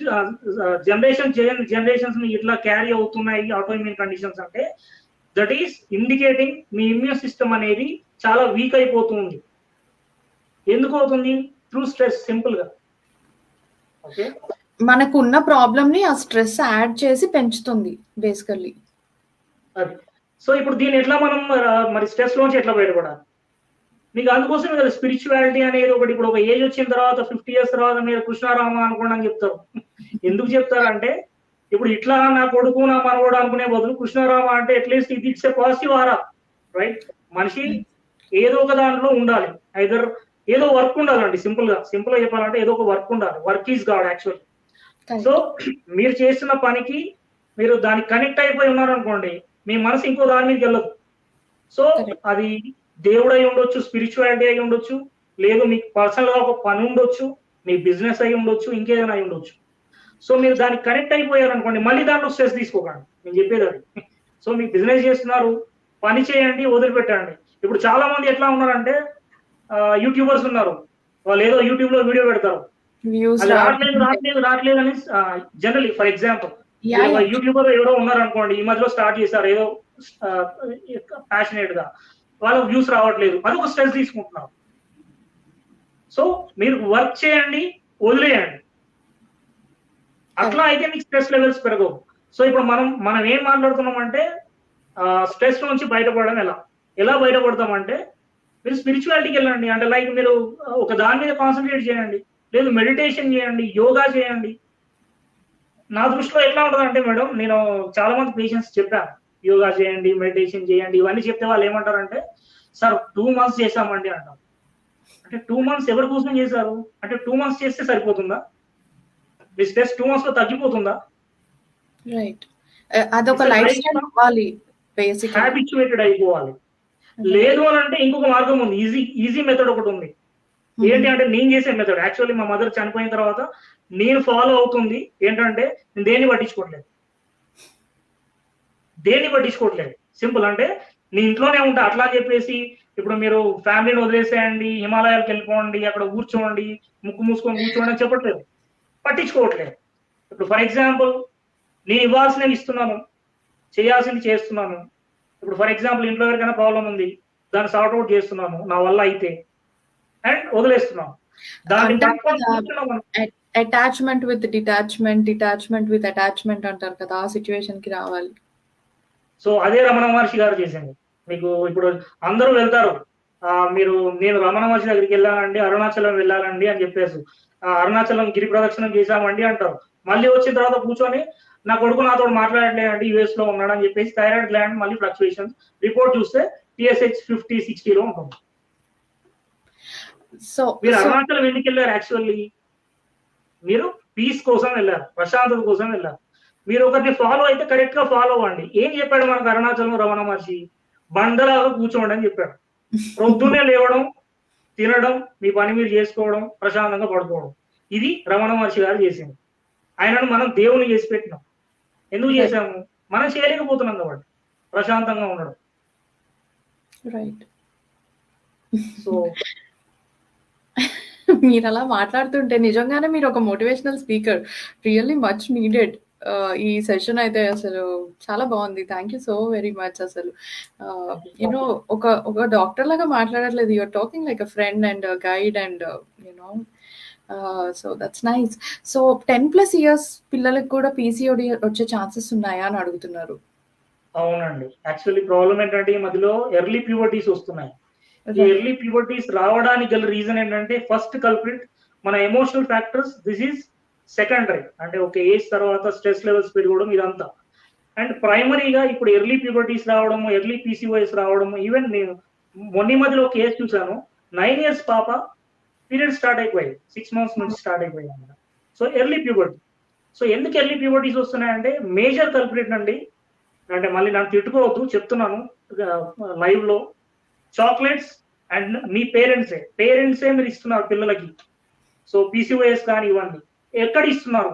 జనరేషన్స్ ఇట్లా క్యారీ అవుతున్నాయి ఆటోఇమ్యూన్ కండిషన్స్ అంటే, that is indicating me immune system అనేది చాలా వీక్ అయిపోతుంది. ఎందుకు అవుతుంది? త్రూ స్ట్రెస్, సింపుల్ గా. ఓకే, మనకున్న ప్రాబ్లమ్ ని ఆ స్ట్రెస్ యాడ్ చేసి పెంచుతుంది బేసికల్లీ. అది. సో ఇప్పుడు దీన్ని ఎట్లా మనం మరి స్ట్రెస్ లోంచి ఎట్లా బయటపడాలి? మీకు అందుకోసమే కదా స్పిరిచువాలిటీ అనేది ఒకటి. ఇప్పుడు ఒక ఏజ్ వచ్చిన తర్వాత 50 years తర్వాత మీరు కృష్ణారామ అనుకోండి అని చెప్తారు. ఎందుకు చెప్తారంటే ఇప్పుడు ఇట్లా నా కొడుకు నా మనవడు అనుకునే బదులు కృష్ణారామ అంటే అట్లీస్ట్ ఇది it's a positive aura, right? మనిషి ఏదో ఒక దాంట్లో ఉండాలి, ఐదర్ ఏదో వర్క్ ఉండాలండి. సింపుల్ గా చెప్పాలంటే ఏదో ఒక వర్క్ ఉండాలి. Work is God actual. So మీరు చేస్తున్న పనికి మీరు దానికి కనెక్ట్ అయిపోయి ఉన్నారనుకోండి, మీ మనసు ఇంకో దాని మీదకి వెళ్ళదు. సో అది దేవుడు అయి ఉండొచ్చు, స్పిరిచువాలిటీ అయి ఉండొచ్చు, లేదు మీకు పర్సనల్ గా ఒక పని ఉండొచ్చు, మీ బిజినెస్ అయి ఉండొచ్చు, ఇంకేదైనా అయి ఉండొచ్చు. సో మీరు దానికి కనెక్ట్ అయిపోయారనుకోండి, మళ్ళీ దాంట్లో స్ట్రెస్ తీసుకోకండి. నేను చెప్పేది అది. సో మీకు బిజినెస్ చేస్తున్నారు, పని చేయండి, వదిలిపెట్టండి. ఇప్పుడు చాలా మంది ఎట్లా ఉన్నారంటే యూట్యూబర్స్ ఉన్నారు, వాళ్ళు ఏదో యూట్యూబ్ లో వీడియో పెడతారు, అది రావట్లేదు అని. జనరలీ ఫర్ ఎగ్జాంపుల్ యూట్యూబర్ ఎవరో ఉన్నారు అనుకోండి, ఈ మధ్యలో స్టార్ట్ చేశారు ఏదో ప్యాషనేట్ గా, వాళ్ళ వ్యూస్ రావట్లేదు, అది ఒక స్ట్రెస్ తీసుకుంటున్నారు. సో మీరు వర్క్ చేయండి, వదిలేయండి. అట్లా అయితే మీకు స్ట్రెస్ లెవెల్స్ పెరగవు. సో ఇప్పుడు మనం ఏం మాట్లాడుతున్నాం అంటే స్ట్రెస్ నుంచి బయటపడడం ఎలా బయటపడతామంటే, మీరు స్పిరిచువాలిటీకి వెళ్ళండి. అంటే లైక్ మీరు ఒక దాని మీద కాన్సన్ట్రేట్ చేయండి, లేదు మెడిటేషన్ చేయండి, యోగా చేయండి. నా దృష్టిలో ఎట్లా ఉంటుందంటే మేడం, నేను చాలా మంది పేషెంట్స్ చెప్పాను యోగా చేయండి, మెడిటేషన్ చేయండి, ఇవన్నీ చెప్తే వాళ్ళు ఏమంటారంటే, సార్ 2 months చేశామండి అంటారు. అంటే 2 months ఎవరి కోసం చేశారు? అంటే 2 months చేస్తే సరిపోతుందా? మీ స్ట్రెస్ 2 months లో తగ్గిపోతుందా? రైట్. అదొక లైఫ్ స్టైల్ అవ్వాలి, బేసిక్ హ్యాబిచువేటెడ్ అయిపోవాలి. లేదు అని అంటే ఇంకొక మార్గం ఉంది, ఈజీ మెథడ్ ఒకటి ఉంది. ఏంటి అంటే నేను చేసే మెథడ్. యాక్చువల్లీ మా మదర్ చనిపోయిన తర్వాత నేను ఫాలో అవుతుంది ఏంటంటే, నేను దేన్ని పట్టించుకోవట్లేదు. సింపుల్. అంటే నీ ఇంట్లోనే ఉంటా అట్లా అని చెప్పేసి ఇప్పుడు మీరు ఫ్యామిలీని వదిలేసేయండి, హిమాలయాలకు వెళ్ళిపోండి, అక్కడ కూర్చోండి, ముక్కు మూసుకొని కూర్చోండి అని చెప్పట్లేదు, పట్టించుకోవట్లేదు. ఇప్పుడు ఫర్ ఎగ్జాంపుల్ నేను ఇవ్వాల్సినవి ఇస్తున్నాను, చేయాల్సింది చేస్తున్నాను. ఇప్పుడు ఫర్ ఎగ్జాంపుల్ ఇంట్లో ఎవరికైనా ప్రాబ్లం ఉంది, దాన్ని సార్ట్అవుట్ చేస్తున్నాను నా వల్ల అయితే, అండ్ వదిలేస్తున్నాను. Attachment with detachment with attachment అంటారు కదా, ఆ సిచ్యువేషన్ కి రావాలి. సో అదే రమణ మహర్షి గారు చేసింది. మీకు ఇప్పుడు అందరూ వెళ్తారు, నేను రమణ మహర్షి దగ్గరికి వెళ్ళాలండి, అరుణాచలం వెళ్ళాలండి అని చెప్పేసి అరుణాచలం గిరి ప్రదక్షిణం చేశామండి అంటారు. మళ్ళీ వచ్చిన తర్వాత కూర్చొని నా కొడుకు నాతో మాట్లాడలేదండి, యుఎస్ లో ఉన్నాడు అని చెప్పేసి థైరాయిడ్ గ్లాండ్ మళ్ళీ ఫ్లక్చుయేషన్స్ రిపోర్ట్ చూస్తే TSH 50-60 ఉంటుంది. సో మీరు అరుణాచలం ఎందుకు వెళ్ళారు? యాక్చువల్లీ మీరు పీస్ కోసం వెళ్ళారు, ప్రశాంతత కోసం వెళ్ళారు. మీరు ఒకరిని ఫాలో అయితే కరెక్ట్ గా ఫాలో అవ్వండి. ఏం చెప్పాడు మనకు అరుణాచలం రమణ మహర్షి? బండలాగా కూర్చోండి అని చెప్పాడు. ప్రొద్దునే లేవడం, తినడం, మీ పని మీరు చేసుకోవడం, ప్రశాంతంగా పడుకోవడం, ఇది రమణ మహర్షి గారు చేసింది. ఆయనను మనం దేవుని చేసి పెట్టినాం. ఎందుకు చేశాము? మనం చేయలేకపోతున్నాం కాబట్టి, ప్రశాంతంగా ఉండడం. రైట్. సో మీరు అలా మాట్లాడుతుంటే నిజంగానే మీరు ఒక motivational speaker, really much needed. ఈ సెషన్ అయితే అసలు చాలా బాగుంది. Thank you so very much. అసలు యూనో ఒక డాక్టర్ లాగా మాట్లాడట్లేదు, you're talking like a friend and guide and you know, so that's nice. So 10+ years పిల్లలకు కూడా PCOD వచ్చే ఛాన్సెస్ ఉన్నాయా అని అడుగుతున్నారు. అవునండి. యాక్చువల్లీ ప్రాబ్లం ఏంటంటే ఈ మధ్యలో ఎర్లీ ప్యూబర్టీస్ వస్తున్నాయి. ఈ ఎర్లీ ప్యూబర్టీస్ రావడానికి గల రీజన్ ఏంటంటే, ఫస్ట్ కల్ప్రిట్ మన emotional factors, this is secondary. అంటే ఒక ఏజ్ తర్వాత స్ట్రెస్ లెవెల్స్ పెరగడం ఇదంతా. అండ్ ప్రైమరీగా ఇప్పుడు ఎర్లీ ప్యూబర్టీస్ రావడము, ఎర్లీ PCOS రావడము. ఈవెన్ నేను మొన్న మధ్యలో ఒక కేసు చూసాను, 9 years పాప పీరియడ్ స్టార్ట్ అయిపోయాయి, 6 months నుంచి స్టార్ట్ అయిపోయాయి అన్నమాట. So early puberty. సో ఎందుకు ఎర్లీ ప్యూబర్టీస్ వస్తున్నాయంటే, మేజర్ కల్ప్రిట్ అండి. అంటే మళ్ళీ నన్ను తిట్టుకోవద్దు, చెప్తున్నాను లైవ్ లో, చాక్లెట్స్ అండ్ మీ పేరెంట్సే మీరు ఇస్తున్నారు పిల్లలకి. సో PCOS కానీ ఇవ్వండి, ఎక్కడ ఇస్తున్నారు?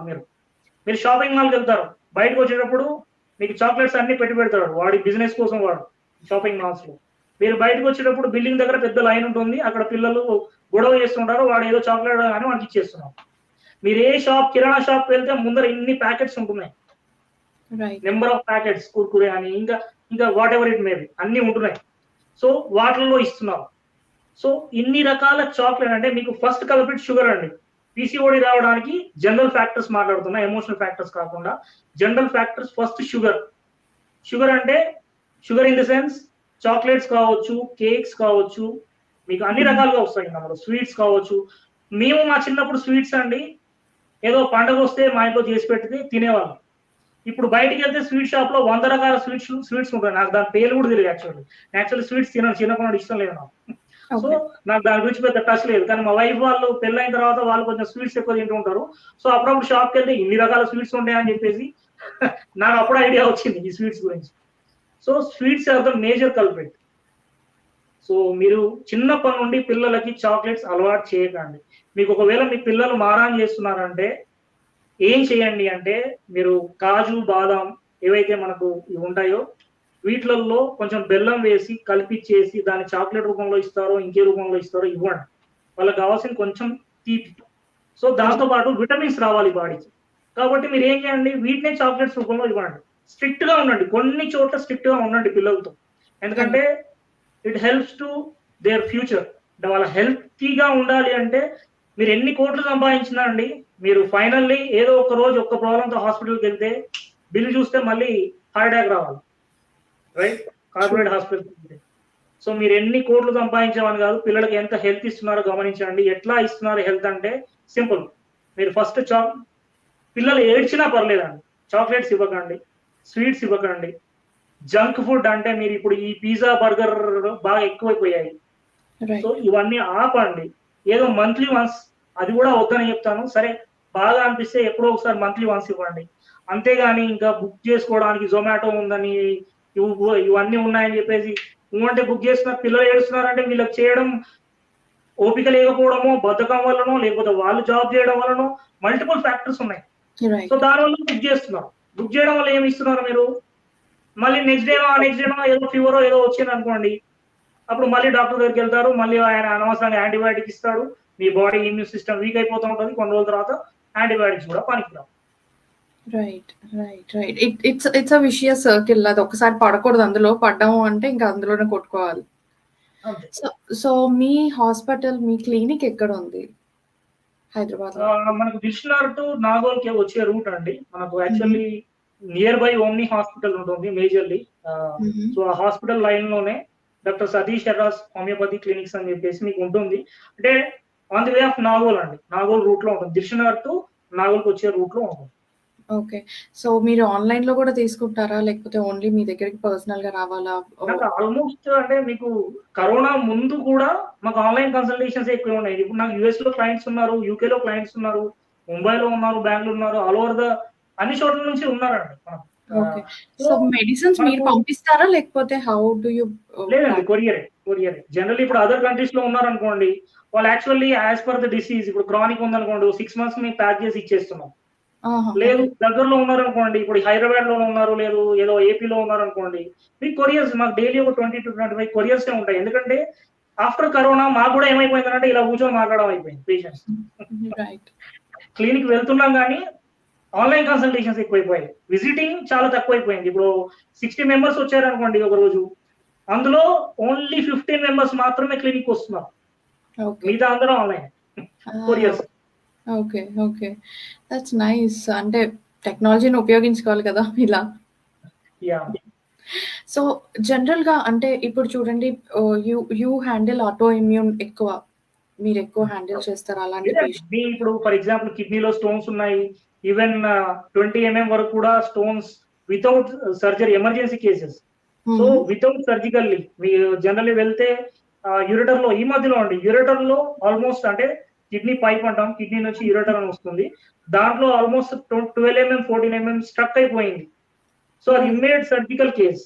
మీరు షాపింగ్ మాల్కి వెళ్తారు, బయటకు వచ్చేటప్పుడు మీకు చాక్లెట్స్ అన్ని పెడతాడు, వాడి బిజినెస్ కోసం వాడు షాపింగ్ మాల్స్ లో. మీరు బయటకు వచ్చేటప్పుడు బిల్డింగ్ దగ్గర పెద్ద లైన్ ఉంటుంది, అక్కడ పిల్లలు గొడవ చేస్తుంటారు, వాడు ఏదో చాక్లెట్ కానీ వాడికి ఇచ్చేస్తున్నారు. మీరు ఏ షాప్, కిరాణా షాప్ వెళ్తే ముందర ఇన్ని ప్యాకెట్స్ ఉంటున్నాయి, నెంబర్ ఆఫ్ ప్యాకెట్స్, కుర్కురే అని ఇంకా what ever it may B, అన్ని ఉంటున్నాయి. సో వాటిల్లో ఇస్తున్నారు. సో ఇన్ని రకాల చాక్లెట్ అంటే మీకు ఫస్ట్ కల్ప్రిట్ షుగర్ అండి. పీసీఓడి రావడానికి జనరల్ ఫ్యాక్టర్స్ మాట్లాడుతున్నా, ఎమోషనల్ ఫ్యాక్టర్స్ కాకుండా general factors. First sugar. Sugar అంటే sugar in the sense chocolates కావచ్చు, కేక్స్ కావచ్చు, మీకు అన్ని రకాలుగా వస్తాయి అందులో. స్వీట్స్ కావచ్చు. మేము మా చిన్నప్పుడు స్వీట్స్ అండి ఏదో పండగ వస్తే మా ఇంట్లో చేసి పెడితే తినేవాళ్ళం. ఇప్పుడు బయటికి వెళ్తే స్వీట్ షాప్ లో 100 రకాల స్వీట్స్ ఉంటాయి. నాకు దాని పేరు కూడా తెలియదు యాక్చువల్లీ స్వీట్స్ తినను, చిన్నప్పుడు ఇష్టం లేదు నాకు. సో నాకు దాని గురించి పెద్ద టచ్ లేదు. కానీ మా వైఫ్ వాళ్ళు పెళ్ళైన తర్వాత వాళ్ళు కొంచెం స్వీట్స్ ఎక్కువ తింటూ ఉంటారు. సో అప్పుడప్పుడు షాప్కి వెళ్తే ఇన్ని రకాల స్వీట్స్ ఉంటాయని చెప్పేసి నాకు అప్పుడు ఐడియా వచ్చింది ఈ స్వీట్స్ గురించి. So sweets are the major culprit. So మీరు చిన్నప్పటి నుండి పిల్లలకి చాక్లెట్స్ అలవాటు చేయకండి. మీకు ఒకవేళ మీ పిల్లలు మారాన్ చేస్తున్నారంటే ఏం చేయండి అంటే మీరు కాజు, బాదాం ఏవైతే మనకు ఇవి ఉంటాయో వీటిలలో కొంచెం బెల్లం వేసి కలిపిచ్చేసి దాన్ని చాక్లెట్ రూపంలో ఇస్తారో ఇంకే రూపంలో ఇస్తారో ఇవ్వండి. వాళ్ళకి కావాల్సిన కొంచెం తీపి. సో దాంతో పాటు విటమిన్స్ రావాలి బాడీకి. కాబట్టి మీరు ఏం చేయండి, వీటినే చాక్లెట్స్ రూపంలో ఇవ్వండి. స్ట్రిక్ట్ గా ఉండండి, కొన్ని చోట్ల స్ట్రిక్ట్ గా ఉండండి పిల్లలతో. ఎందుకంటే it helps to their future. వాళ్ళ హెల్తీగా ఉండాలి అంటే మీరు ఎన్ని కోట్లు సంపాదించినా అండి, మీరు ఫైనల్లీ ఏదో ఒక రోజు ఒక్క ప్రాబ్లంతో హాస్పిటల్కి వెళ్తే బిల్ చూస్తే మళ్ళీ హార్ట్ అటాక్ రావాలి, రైట్? Corporate hospital. సో మీరు ఎన్ని కోట్లు సంపాదించామని కాదు, పిల్లలకి ఎంత హెల్త్ ఇస్తున్నారో గమనించండి. ఎట్లా ఇస్తున్నారు హెల్త్ అంటే సింపుల్. మీరు ఫస్ట్ పిల్లలు ఏడ్చినా పర్లేదండి, చాక్లెట్స్ ఇవ్వకండి, స్వీట్స్ ఇవ్వకండి. జంక్ ఫుడ్ అంటే మీరు ఇప్పుడు ఈ పిజ్జా, బర్గర్ బాగా ఎక్కువైపోయాయి. సో ఇవన్నీ ఆపండి. ఏదో మంత్లీ వన్స్, అది కూడా వద్దని చెప్తాను. సరే బాగా అనిపిస్తే ఎప్పుడో ఒకసారి మంత్లీ వన్స్ ఇవ్వండి. అంతేగాని ఇంకా బుక్ చేసుకోవడానికి జొమాటో ఉందని ఇవన్నీ ఉన్నాయని చెప్పేసి అంటే బుక్ చేస్తున్నారు, పిల్లలు ఏడుస్తున్నారంటే వీళ్ళకి చేయడం ఓపిక లేకపోవడమో, బద్ధకం వల్లనో, లేకపోతే వాళ్ళు జాబ్ చేయడం వల్లనో, మల్టిపుల్ ఫ్యాక్టర్స్ ఉన్నాయి. సో దానివల్ల బుక్ చేస్తున్నారు. బుక్ చేయడం వల్ల ఏమి ఇస్తున్నారు మీరు? మళ్ళీ నెక్స్ట్ డేనో ఏదో ఫీవరో ఏదో వచ్చింది అనుకోండి, అప్పుడు మళ్ళీ డాక్టర్ దగ్గరికి వెళ్తారు, మళ్ళీ ఆయన అనవసరంగా యాంటీబయాటిక్ ఇస్తాడు, మీ బాడీ ఇమ్యూన్ సిస్టమ్ వీక్ అయిపోతూ ఉంటుంది. కొన్ని రోజుల తర్వాత యాంటీబయాటిక్స్ కూడా పనికిరావు. Right right right it's a vicious circle. అది ఒకసారి పడకూడదు, అందులో పడ్డాము అంటే ఇంకా అందులోనే కొట్టుకోవాలి. సో మీ హాస్పిటల్, మీ క్లినిక్ ఎక్కడ ఉంది హైదరాబాద్? మనకు దిల్షుక్నగర్ టు నాగోల్కి వచ్చే రూట్ అండి. మనకు actually near by omni hospital ఉంటుంది మేజర్లీ. సో ఆ హాస్పిటల్ లైన్ లోనే doctor Satish Erras homeopathy clinics అని చెప్పేసి మీకు ఉంటుంది. అంటే on the way of Nagole అండి, నాగోల్ రూట్ లో ఉంటుంది. దిల్షుక్నగర్ టు నాగోల్కి వచ్చే రూట్ లో ఉంటుంది. ఓకే. సో మీరు ఆన్లైన్ లో కూడా తీసుకుంటారా, లేకపోతే ఓన్లీ మీ దగ్గరికి పర్సనల్ గా రావాలా? ఆల్మోస్ట్ అంటే మీకు కరోనా ముందు కూడా మాకు ఆన్లైన్ కన్సల్టేషన్స్ ఎక్కువ ఉన్నాయి. ఇప్పుడు నాకు యుఎస్ లో క్లయింట్స్ ఉన్నారు, యూకే లో క్లయింట్స్ ఉన్నారు, ముంబైలో ఉన్నారు, బెంగళూరు ఉన్నారు, ఆల్ ఓవర్ ద అన్ని చోట్ల నుంచి ఉన్నారండి. సో మెడిసిన్స్ మీరు పంపిస్తారా, లేకపోతే హౌ డు యు? లేదండి, కొరియర్. జనరల్లీ ఇప్పుడు అదర్ కంట్రీస్ లో ఉన్నారనుకోండి, వాళ్ళు actually as per the disease, ఇప్పుడు క్రానిక్ ఉందనుకోండి 6 months మేము ప్యాక్ చేసి ఇచ్చేస్తున్నాం. లేదు దగ్గరలో ఉన్నారనుకోండి, ఇప్పుడు హైదరాబాద్ లో ఉన్నారు, లేదు ఏదో ఏపీలో ఉన్నారనుకోండి, మీకు కొరియర్స్ మాకు డైలీ ఒక 20 to 25 కొరియర్స్ ఉంటాయి. ఎందుకంటే ఆఫ్టర్ కరోనా మాకు కూడా ఏమైపోయిందంటే ఇలా కూర్చొని మాట్లాడడం అయిపోయింది పేషెంట్స్. క్లినిక్ వెళ్తున్నాం కానీ ఆన్లైన్ కన్సల్టేషన్స్ ఎక్కువైపోయాయి, విజిటింగ్ చాలా తక్కువైపోయింది. ఇప్పుడు 60 members వచ్చారనుకోండి ఒక రోజు, అందులో ఓన్లీ 15 members మాత్రమే క్లినిక్ వస్తున్నారు, మిగతా అందరూ online couriers. Okay okay, that's nice. అంటే టెక్నాలజీని ఉపయోగించుకోవాలి కదా ఇలా. సో జనరల్ గా అంటే ఇప్పుడు చూడండి, యూ హ్యాండిల్ ఆటో ఇమ్యూన్ ఎక్కువ, మీరు ఎక్కువ హ్యాండిల్ చేస్తారు అలాంటి పేషెంట్. ఇప్పుడు ఫర్ ఎగ్జాంపుల్ కిడ్నీలో స్టోన్స్ ఉన్నాయి, ఈవెన్ 20 mm వరకు కూడా stones without surgery, emergency cases. So without surgically మీరు జనరల్లీ వెళ్తే యూరేటర్ లో, ఈ మధ్యలో అండి యూరేటర్ లో ఆల్మోస్ట్ అంటే కిడ్నీ పైప్ అంటాం, కిడ్నీ నుంచి యూరేటర్ అని వస్తుంది, దాంట్లో ఆల్మోస్ట్ 12 mm 14 mm స్ట్రక్ అయిపోయింది. సో అది ఇమ్మీడియట్ సర్జికల్ కేస్.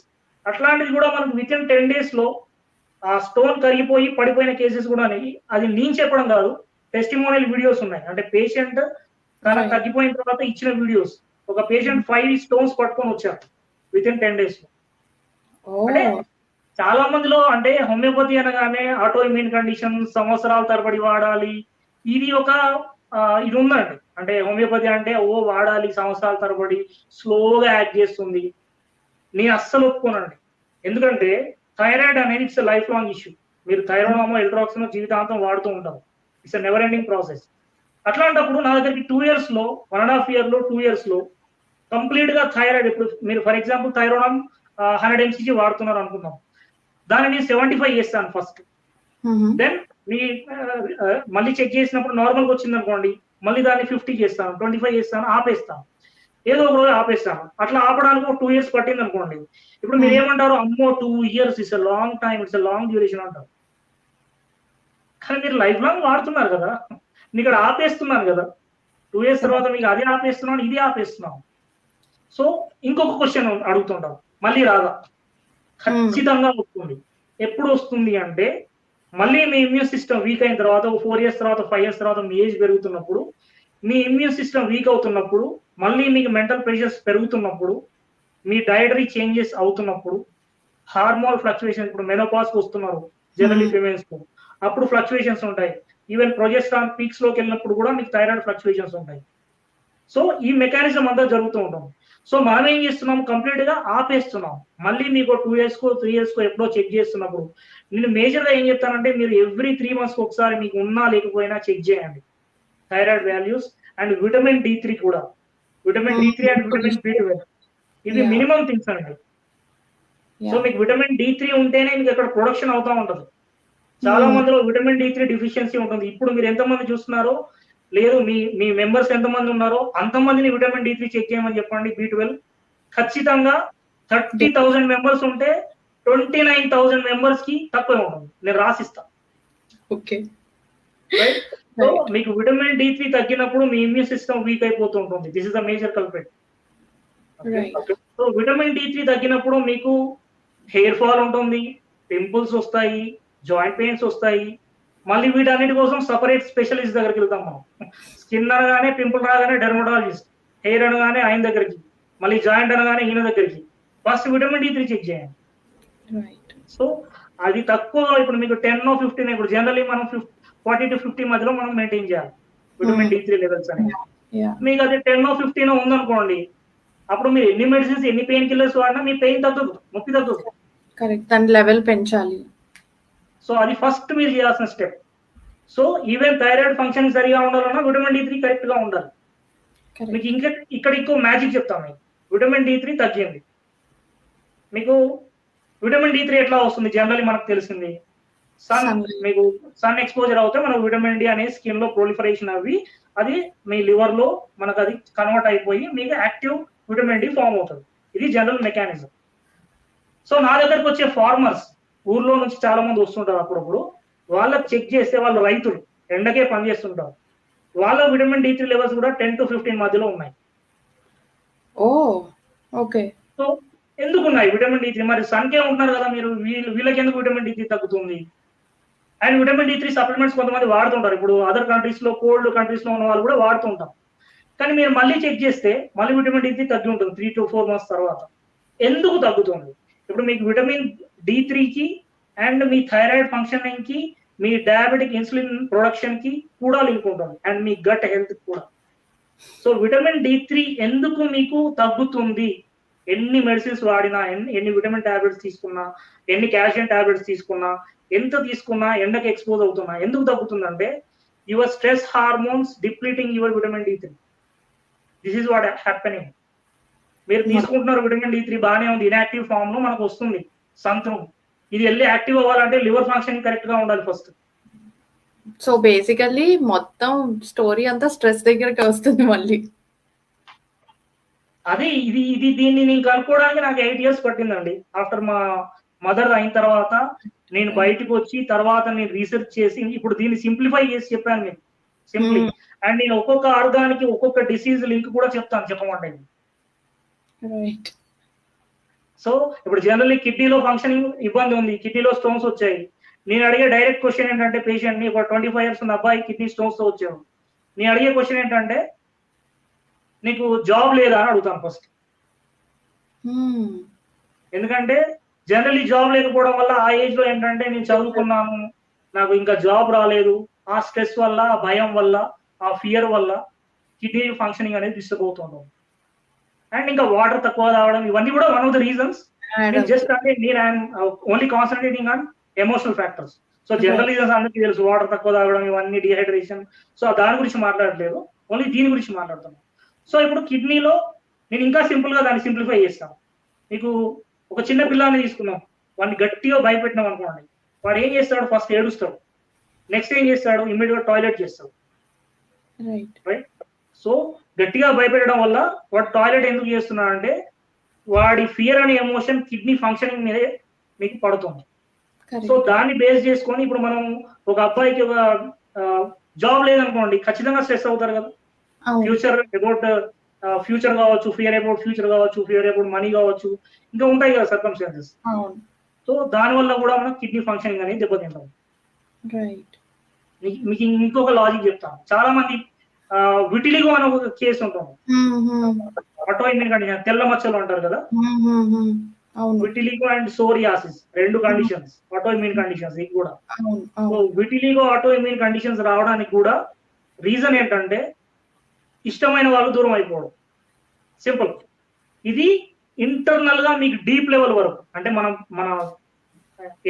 అట్లాంటిది కూడా మనకు విత్ ఇన్ 10 days లో ఆ స్టోన్ కరిగిపోయి పడిపోయిన కేసెస్ కూడా. అది నేను చెప్పడం కాదు, టెస్టిమోనియల్ వీడియోస్ ఉన్నాయి. అంటే పేషెంట్ తనకు తగ్గిపోయిన తర్వాత ఇచ్చిన వీడియోస్. ఒక పేషెంట్ 5 stones పట్టుకొని వచ్చారు విత్ ఇన్ 10 days లో. అంటే చాలా మందిలో అంటే హోమియోపతి అనగానే ఆటో ఇమ్యూన్ కండిషన్ సంవత్సరాల తరబడి వాడాలి, ఇది ఒక ఇది ఉందండి. అంటే హోమియోపతి అంటే వాడాలి సంవత్సరాల తరబడి, స్లోగా యాక్ట్ చేస్తుంది. నేను అస్సలు ఒప్పుకోనండి. ఎందుకంటే థైరాయిడ్ అనేది ఇట్స్ లైఫ్ లాంగ్ ఇష్యూ. మీరు థైరోనామో ఎల్డ్రాక్సిన్ జీవితాంతం వాడుతూ ఉంటారు. It's never ending process. అట్లాంటప్పుడు నా దగ్గరికి 2 years లో 1.5 year లో 2 years లో కంప్లీట్ గా థైరాయిడ్, ఇప్పుడు మీరు ఫర్ ఎగ్జాంపుల్ థైరోనామ్ 100 mcg వాడుతున్నారు అనుకుందాం, దానిని 75 చేస్తాను ఫస్ట్. దెన్ మీ మళ్ళీ చెక్ చేసినప్పుడు నార్మల్గా వచ్చింది అనుకోండి, మళ్ళీ దాన్ని 50 చేస్తాను, 25 చేస్తాను, ఆపేస్తాను, ఏదో ఒక రోజు ఆపేస్తాను. అట్లా ఆపడానికి ఒక 2 years పట్టింది అనుకోండి. ఇప్పుడు మీరు ఏమంటారు, అమ్మో 2 years it's long time, it's long duration అంటారు. కానీ మీరు లైఫ్ లాంగ్ వాడుతున్నారు కదా, నేను ఇక్కడ ఆపేస్తున్నాను కదా, 2 years తర్వాత మీకు అది ఆపేస్తున్నాను, ఇది ఆపేస్తున్నాను. సో ఇంకొక క్వశ్చన్ అడుగుతుంటారు, మళ్ళీ రాదా? ఖచ్చితంగా వస్తుంది. ఎప్పుడు వస్తుంది అంటే, మళ్ళీ మీ ఇమ్యూన్ సిస్టమ్ వీక్ అయిన తర్వాత, 4 years తర్వాత 5 years తర్వాత మీ ఏజ్ పెరుగుతున్నప్పుడు, మీ ఇమ్యూన్ సిస్టమ్ వీక్ అవుతున్నప్పుడు, మళ్ళీ మీకు మెంటల్ ప్రెషర్స్ పెరుగుతున్నప్పుడు, మీ డైటరీ చేంజెస్ అవుతున్నప్పుడు, హార్మోన్ ఫ్లక్చుయేషన్, ఇప్పుడు మెనోపాస్కి వస్తున్నారు జనరలీ ఫిమేల్స్ కు, అప్పుడు ఫ్లక్చుయేషన్స్ ఉంటాయి. ఈవెన్ ప్రొజెస్ట్రాన్ పీక్స్ లోకి వెళ్ళినప్పుడు కూడా మీకు థైరాయిడ్ ఫ్లక్చుయేషన్స్ ఉంటాయి. సో ఈ మెకానిజం అంతా జరుగుతూ ఉంటుంది. సో మనం ఏం చేస్తున్నాం, కంప్లీట్ గా ఆపేస్తున్నాం. మళ్ళీ మీకు 2 years కో 3 years కో ఎప్పుడో చెక్ చేస్తున్నప్పుడు, నేను మేజర్ గా ఏం చెప్తానంటే, మీరు ఎవ్రీ 3 months ఒకసారి మీకు ఉన్నా లేకపోయినా చెక్ చేయండి thyroid values. And vitamin D3 కూడా, vitamin D3 and vitamin B12, ఇది మినిమం థింగ్స్ అండి. సో మీకు విటమిన్ D3 ఉంటేనే మీకు అక్కడ ప్రొడక్షన్ అవుతా ఉంటుంది. చాలా మందిలో విటమిన్ D3 డిఫిషియన్సీ ఉంటుంది. ఇప్పుడు మీరు ఎంతమంది చూస్తున్నారో, లేదు మీ మెంబర్స్ ఎంతమంది ఉన్నారో అంతమందిని విటమిన్ D3 చెక్ చేయమని చెప్పండి. B12 ఖచ్చితంగా 30,000 మెంబర్స్ ఉంటే 29,000 మెంబర్స్ కి తక్కువ ఉంటుంది. నేను రాసిస్తా. ఓకే. సో మీకు విటమిన్ D3 తగ్గినప్పుడు మీ ఇమ్యూన్ సిస్టమ్ వీక్ అయిపోతూ ఉంటుంది. This is the major culprit. So vitamin D3 తగ్గినప్పుడు మీకు హెయిర్ ఫాల్ ఉంటుంది, పింపుల్స్ వస్తాయి, జాయింట్ పెయిన్స్ వస్తాయి. మళ్ళీ వీటన్నిటి కోసం సపరేట్ స్పెషలిస్ట్ దగ్గరికి వెళ్తాం మనం. స్కిన్ అనగానే పింపుల్ రాగానే డెర్మటాలజిస్ట్, హెయిర్ అనగానే ఆయన దగ్గరికి, మళ్ళీ జాయింట్ అనగానే ఈయన దగ్గరికి. ఫస్ట్ విటమిన్ D3 చెక్ చేయండి. సో అది తక్కువ, ఇప్పుడు మీకు 10 or 15, ఇప్పుడు జనరల్లీ మనం 40 to 50 మధ్యలో మనం మెయింటైన్ చేయాలి విటమిన్ D3 లెవెల్స్ అనేది. మీకు అది 10 or 15 ఉందనుకోండి, అప్పుడు మీరు ఎన్ని మెడిసిన్స్, ఎన్ని పెయిన్ కిల్లర్స్ వాడినా మీ పెయిన్ తగ్గదు, నొప్పి తగ్గదు. కరెక్ట్, దాని లెవెల్ పెంచాలి. సో అది ఫస్ట్ మీరు చేయాల్సిన step. So even thyroid function సరిగా ఉండాలన్నా విటమిన్ D3 కరెక్ట్ గా ఉండాలి. మీకు ఇక్కడ ఇంకో మ్యాజిక్ చెప్తాను. మీకు విటమిన్ D3 తగ్గింది, మీకు విటమిన్ D3 ఎట్లా వస్తుంది? జనరల్లీ మనకు తెలిసింది మీకు సన్ ఎక్స్పోజర్ అవుతే మనకు విటమిన్ D అనేది స్కిన్ లో ప్రొలిఫరేషన్ అవి, అది మీ లివర్ లో మనకు అది కన్వర్ట్ అయిపోయి మీకు యాక్టివ్ విటమిన్ D ఫామ్ అవుతుంది. ఇది జనరల్ మెకానిజం. సో నా దగ్గరకు వచ్చే ఫార్మర్స్, ఊర్లో నుంచి చాలా మంది వస్తుంటారు అప్పుడప్పుడు, వాళ్ళకి చెక్ చేస్తే, వాళ్ళు రైతులు ఎండకే పనిచేస్తుంటారు, వాళ్ళ విటమిన్ D3 లెవెల్స్ కూడా 10 to 15 మధ్యలో ఉన్నాయి. ఓ ఓకే. సో ఎందుకు ఉన్నాయి విటమిన్ D3? మరి సన్కే ఉంటున్నారు కదా మీరు, వీళ్ళకి ఎందుకు విటమిన్ D3 తగ్గుతుంది? అండ్ విటమిన్ D3 సప్లిమెంట్స్ కొంతమంది వాడుతుంటారు. ఇప్పుడు అదర్ కంట్రీస్ లో, కోల్డ్ కంట్రీస్ లో ఉన్న వాళ్ళు కూడా వాడుతుంటాం. కానీ మీరు మళ్ళీ చెక్ చేస్తే మళ్ళీ విటమిన్ D3 తగ్గి ఉంటుంది 3 to 4 months తర్వాత. ఎందుకు తగ్గుతుంది? ఇప్పుడు మీకు విటమిన్ D3కి అండ్ మీ థైరాయిడ్ ఫంక్షనింగ్ కి, మీ డయాబెటిక్ ఇన్సులిన్ ప్రొడక్షన్ కి కూడా లింక్ ఉంటుంది, అండ్ మీ గట్ హెల్త్ కూడా. సో విటమిన్ D3 ఎందుకు మీకు తగ్గుతుంది? ఎన్ని మెడిసిన్స్ వాడినా, ఎన్ని విటమిన్ టాబ్లెట్స్ తీసుకున్నా, ఎన్ని కాల్షియం టాబ్లెట్స్ తీసుకున్నా, ఎంత తీసుకున్నా, ఎండకి ఎక్స్పోజ్ అవుతున్నా ఎందుకు తగ్గుతుందంటే, your stress hormones depleting your vitamin D3. This is what happening. మీరు తీసుకుంటున్నారు విటమిన్ D3 బాగానే ఉంది, ఇన్యాక్టివ్ ఫామ్ లో మనకు వస్తుంది సంత్రం. ఇది వెళ్ళి యాక్టివ్ అవ్వాలంటే లివర్ ఫంక్షన్ కరెక్ట్ గా ఉండాలి ఫస్ట్. సో బేసికల్లీ మొత్తం స్టోరీ అంతా స్ట్రెస్ దగ్గరికి వస్తుంది మళ్ళీ. అదే దీన్ని నేను కనుక్కోవడానికి నాకు 8 years పట్టిందండి. ఆఫ్టర్ మా మదర్ అయిన తర్వాత నేను బయటకు వచ్చి, తర్వాత నేను రీసెర్చ్ చేసి, ఇప్పుడు దీన్ని సింప్లిఫై చేసి చెప్పాను మీకు సింప్లీ. అండ్ నేను ఒక్కొక్క ఆర్గానికి, ఒక్కొక్క డిసీజ్ లింక్ కూడా చెప్తాను చెప్పమంటే. సో ఇప్పుడు జనరల్లీ కిడ్నీలో ఫంక్షనింగ్ ఇబ్బంది ఉంది, కిడ్నీలో స్టోన్స్ వచ్చాయి. నేను అడిగే డైరెక్ట్ క్వశ్చన్ ఏంటంటే, పేషెంట్ ని, ఒక 25 years ఉన్న అబ్బాయి కిడ్నీ స్టోన్స్ తో వచ్చాను, నేను అడిగే క్వశ్చన్ ఏంటంటే, నీకు జాబ్ లేదా అని అడుగుతాను ఫస్ట్. ఎందుకంటే జనరల్లీ జాబ్ లేకపోవడం వల్ల ఆ ఏజ్ లో ఏంటంటే, నేను చదువుకున్నాను, నాకు ఇంకా జాబ్ రాలేదు, ఆ స్ట్రెస్ వల్ల, ఆ భయం వల్ల, ఆ ఫియర్ వల్ల కిడ్నీ ఫంక్షనింగ్ అనేది డిస్టర్బ్ అవుతుంది. అండ్ ఇంకా వాటర్ తక్కువ తాగడం, ఇవన్నీ కూడా one of the reasons. Just అంటే నేను only concentrating on emotional factors. So general reasons అందరికీ తెలుసు, వాటర్ తక్కువ తాగడం, ఇవన్నీ డిహైడ్రేషన్. సో దాని గురించి మాట్లాడలేదు, ఓన్లీ దీని గురించి మాట్లాడుతున్నాను. సో ఇప్పుడు కిడ్నీలో నేను ఇంకా సింపుల్ గా దాన్ని సింప్లిఫై చేస్తాను. మీకు ఒక చిన్న పిల్లాన్ని తీసుకున్నాం, వాడిని గట్టిగా భయపెట్టినాం అనుకోండి, వాడు ఏం చేస్తాడు? ఫస్ట్ ఏడుస్తాడు, నెక్స్ట్ ఏం చేస్తాడు? ఇమ్మీడియట్ టాయిలెట్ చేస్తాడు, రైట్? సో గట్టిగా భయపెట్టడం వల్ల వాడు టాయిలెట్ ఎందుకు చేస్తున్నాడు అంటే వాడి ఫియర్ అనే ఎమోషన్ కిడ్నీ ఫంక్షనింగ్ మీదే మీకు పడుతుంది. సో దాన్ని బేస్ చేసుకొని ఇప్పుడు మనం ఒక అబ్బాయికి ఒక జాబ్ లేదనుకోండి, ఖచ్చితంగా స్ట్రెస్ అవుతారు కదా. ఫ్యూచర్ అబౌట్ ఫ్యూచర్ కావచ్చు, ఫియర్ అబౌట్ ఫ్యూచర్ కావచ్చు, ఫియర్ అబౌట్ మనీ కావచ్చు, ఇంకా ఉంటాయి కదా సర్కమ్స్టాన్సెస్. సో దానివల్ల కూడా మనం కిడ్నీ ఫంక్షనింగ్ అనేది దెబ్బతింటాం. మీకు ఇంకొక లాజిక్ చెప్తాను. చాలా మంది విటిలిగో అనే ఒక కేసు ఉంటుంది, ఆటోఇమ్యూన్ కండిషన్, తెల్ల మచ్చలు అంటారు కదా. విటిలిగో అండ్ సోరియాసిస్ రెండు కండిషన్స్, ఆటోఇమ్యూన్ కండిషన్స్. ఇది కూడా సో విటిలిగో ఆటోఇమ్యూన్ కండిషన్స్ రావడానికి కూడా రీజన్ ఏంటంటే ఇష్టమైన వాళ్ళు దూరం అయిపోవడం. సింపుల్. ఇది ఇంటర్నల్ గా మీకు డీప్ లెవెల్ వరకు, అంటే మన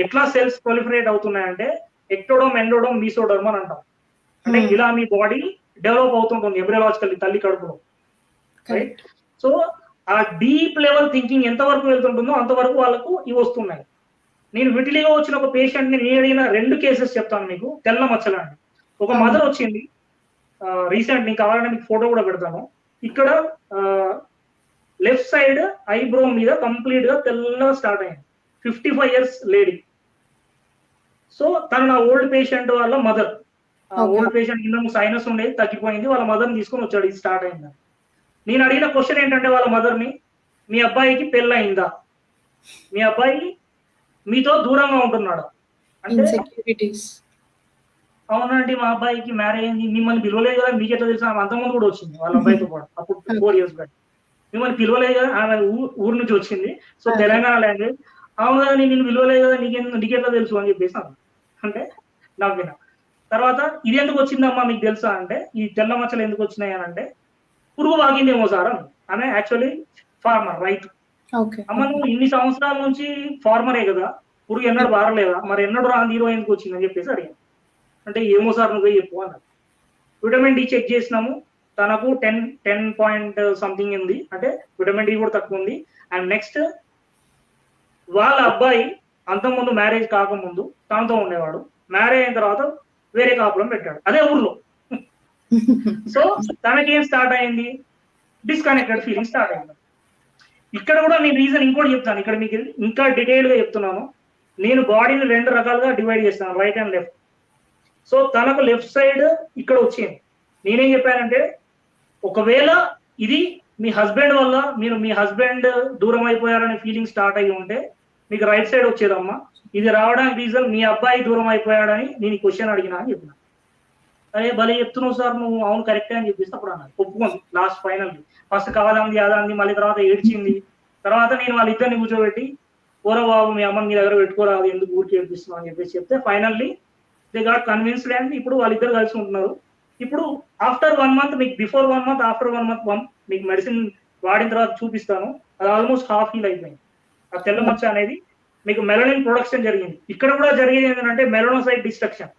ఎట్లా సెల్స్ ప్రొలిఫరేట్ అవుతున్నాయంటే ఎక్టోడోమ్, ఎండోడోమ్, మీసోడర్మ్ అని అంటాం. అంటే ఇలా మీ బాడీ డెవలప్ అవుతుంటుంది ఎంబ్రియాలజికల్లీ తల్లి కడుపులో, రైట్? సో ఆ డీప్ లెవెల్ థింకింగ్ ఎంత వరకు వెళ్తుంటుందో అంతవరకు వాళ్ళకు ఇవి వస్తున్నాయి. నేను విటిలిగా వచ్చిన ఒక పేషెంట్ ని నేను అడిగిన 2 కేసెస్ చెప్తాను మీకు, తెల్ల మచ్చలండి. ఒక మదర్ వచ్చింది రీసెంట్, నీకు కావాలంటే మీకు ఫోటో కూడా పెడతాను. ఇక్కడ లెఫ్ట్ సైడ్ ఐబ్రో మీద కంప్లీట్ గా తెల్లగా స్టార్ట్ అయింది. 55 years లేడీ. సో తను నా ఓల్డ్ పేషెంట్ వాళ్ళ మదర్. ఓల్డ్ పేషెంట్ కింద సైనస్ ఉండేది, తగ్గిపోయింది, వాళ్ళ మదర్ని తీసుకొని వచ్చాడు, ఇది స్టార్ట్ అయింది. నేను అడిగిన క్వశ్చన్ ఏంటంటే వాళ్ళ మదర్ని, మీ అబ్బాయికి పెళ్ళయిందా, మీ అబ్బాయి మీతో దూరంగా ఉంటున్నాడు అంటే, అవునండి మా అబ్బాయికి మ్యారేజ్ అయింది, మిమ్మల్ని పిలవలేదు కదా, మీకు ఎట్లా తెలుసు? ఆమె అంతకుముందు కూడా వచ్చింది వాళ్ళ అబ్బాయితో పాటు, అప్పుడు 4 years బ్యాక్. మిమ్మల్ని పిలవలేదు కదా, ఆమె ఊరు నుంచి వచ్చింది, సో తెలంగాణ లాంగ్వేజ్. అవును కదా, నేను పిలవలేదు కదా, నీకెట్లా తెలుసు అని చెప్పేసి అంటే నవ్విన. తర్వాత ఇది ఎందుకు వచ్చిందమ్మా మీకు తెలుసా అంటే, ఈ తెల్ల మచ్చలు ఎందుకు వచ్చినాయి అని అంటే, పురుగు వాగిందేమో సార్ అని. ఆమె యాక్చువల్లీ ఫార్మర్, రైతు. అమ్మ నువ్వు ఇన్ని సంవత్సరాల నుంచి ఫార్మరే కదా, పురుగు ఎన్నడూ బారలేదా, మరి ఎన్నడూ రాని హీరో ఎందుకు వచ్చిందని చెప్పేసి అడిగాను. అంటే ఏమో సార్ నువ్వే చెప్పు అన్నారు. విటమిన్ డి చెక్ చేసినాము, తనకు 10 పాయింట్ సంథింగ్ ఉంది, అంటే విటమిన్ డి కూడా తక్కువ ఉంది. అండ్ నెక్స్ట్ వాళ్ళ అబ్బాయి అంతకుముందు మ్యారేజ్ కాకముందు తనతో ఉండేవాడు, మ్యారేజ్ అయిన తర్వాత వేరే కాపురం పెట్టాడు అదే ఊర్లో. సో తనకేం స్టార్ట్ అయింది? డిస్కనెక్టెడ్ ఫీలింగ్ స్టార్ట్ అయింది. ఇక్కడ కూడా నేను రీజన్ ఇంకోటి చెప్తాను, ఇక్కడ మీకు ఇంకా డీటెయిల్ గా చెప్తున్నాను. నేను బాడీని 2 రకాలుగా డివైడ్ చేస్తాను, రైట్ అండ్ లెఫ్ట్. సో తనకు లెఫ్ట్ సైడ్ ఇక్కడ వచ్చింది. నేనేం చెప్పానంటే, ఒకవేళ ఇది మీ హస్బెండ్ వల్ల, మీరు మీ హస్బెండ్ దూరం అయిపోయారనే ఫీలింగ్ స్టార్ట్ అయ్యి ఉంటే మీకు రైట్ సైడ్ వచ్చేదమ్మా. ఇది రావడానికి రీజన్ మీ అబ్బాయి దూరం అయిపోయాడని నేను క్వశ్చన్ అడిగినా అని చెప్పిన. అరే భలే చెప్తున్నావు సార్ నువ్వు, అవును కరెక్టే అని చెప్పేసి అప్పుడు అన్నారు, ఒప్పుకోండి. లాస్ట్ ఫైనల్ ఫస్ట్ కావాలంది అదంది, మళ్ళీ తర్వాత ఏడ్చింది. తర్వాత నేను వాళ్ళిద్దరిని కూర్చోబెట్టి, ఓరా బాబు మీ అమ్మని మీ దగ్గర పెట్టుకోరాదు, ఎందుకు ఊరికి ఏడిపిస్తున్నావు అని చెప్పేసి చెప్తే finally they got convinced. And ఇప్పుడు వాళ్ళిద్దరు కలిసి ఉంటున్నారు. ఇప్పుడు ఆఫ్టర్ 1 month, మీకు బిఫోర్ 1 month, ఆఫ్టర్ 1 month మీకు మెడిసిన్ వాడిన తర్వాత చూపిస్తాను, అది ఆల్మోస్ట్ హాఫ్ హీల్ అయిపోయింది. ఆ తెల్ల మచ్చ అనేది మీకు మెలనిన్ ప్రొడక్షన్ జరిగింది. ఇక్కడ కూడా జరిగేది ఏంటంటే మెలనోసైట్ డిస్ట్రక్షన్,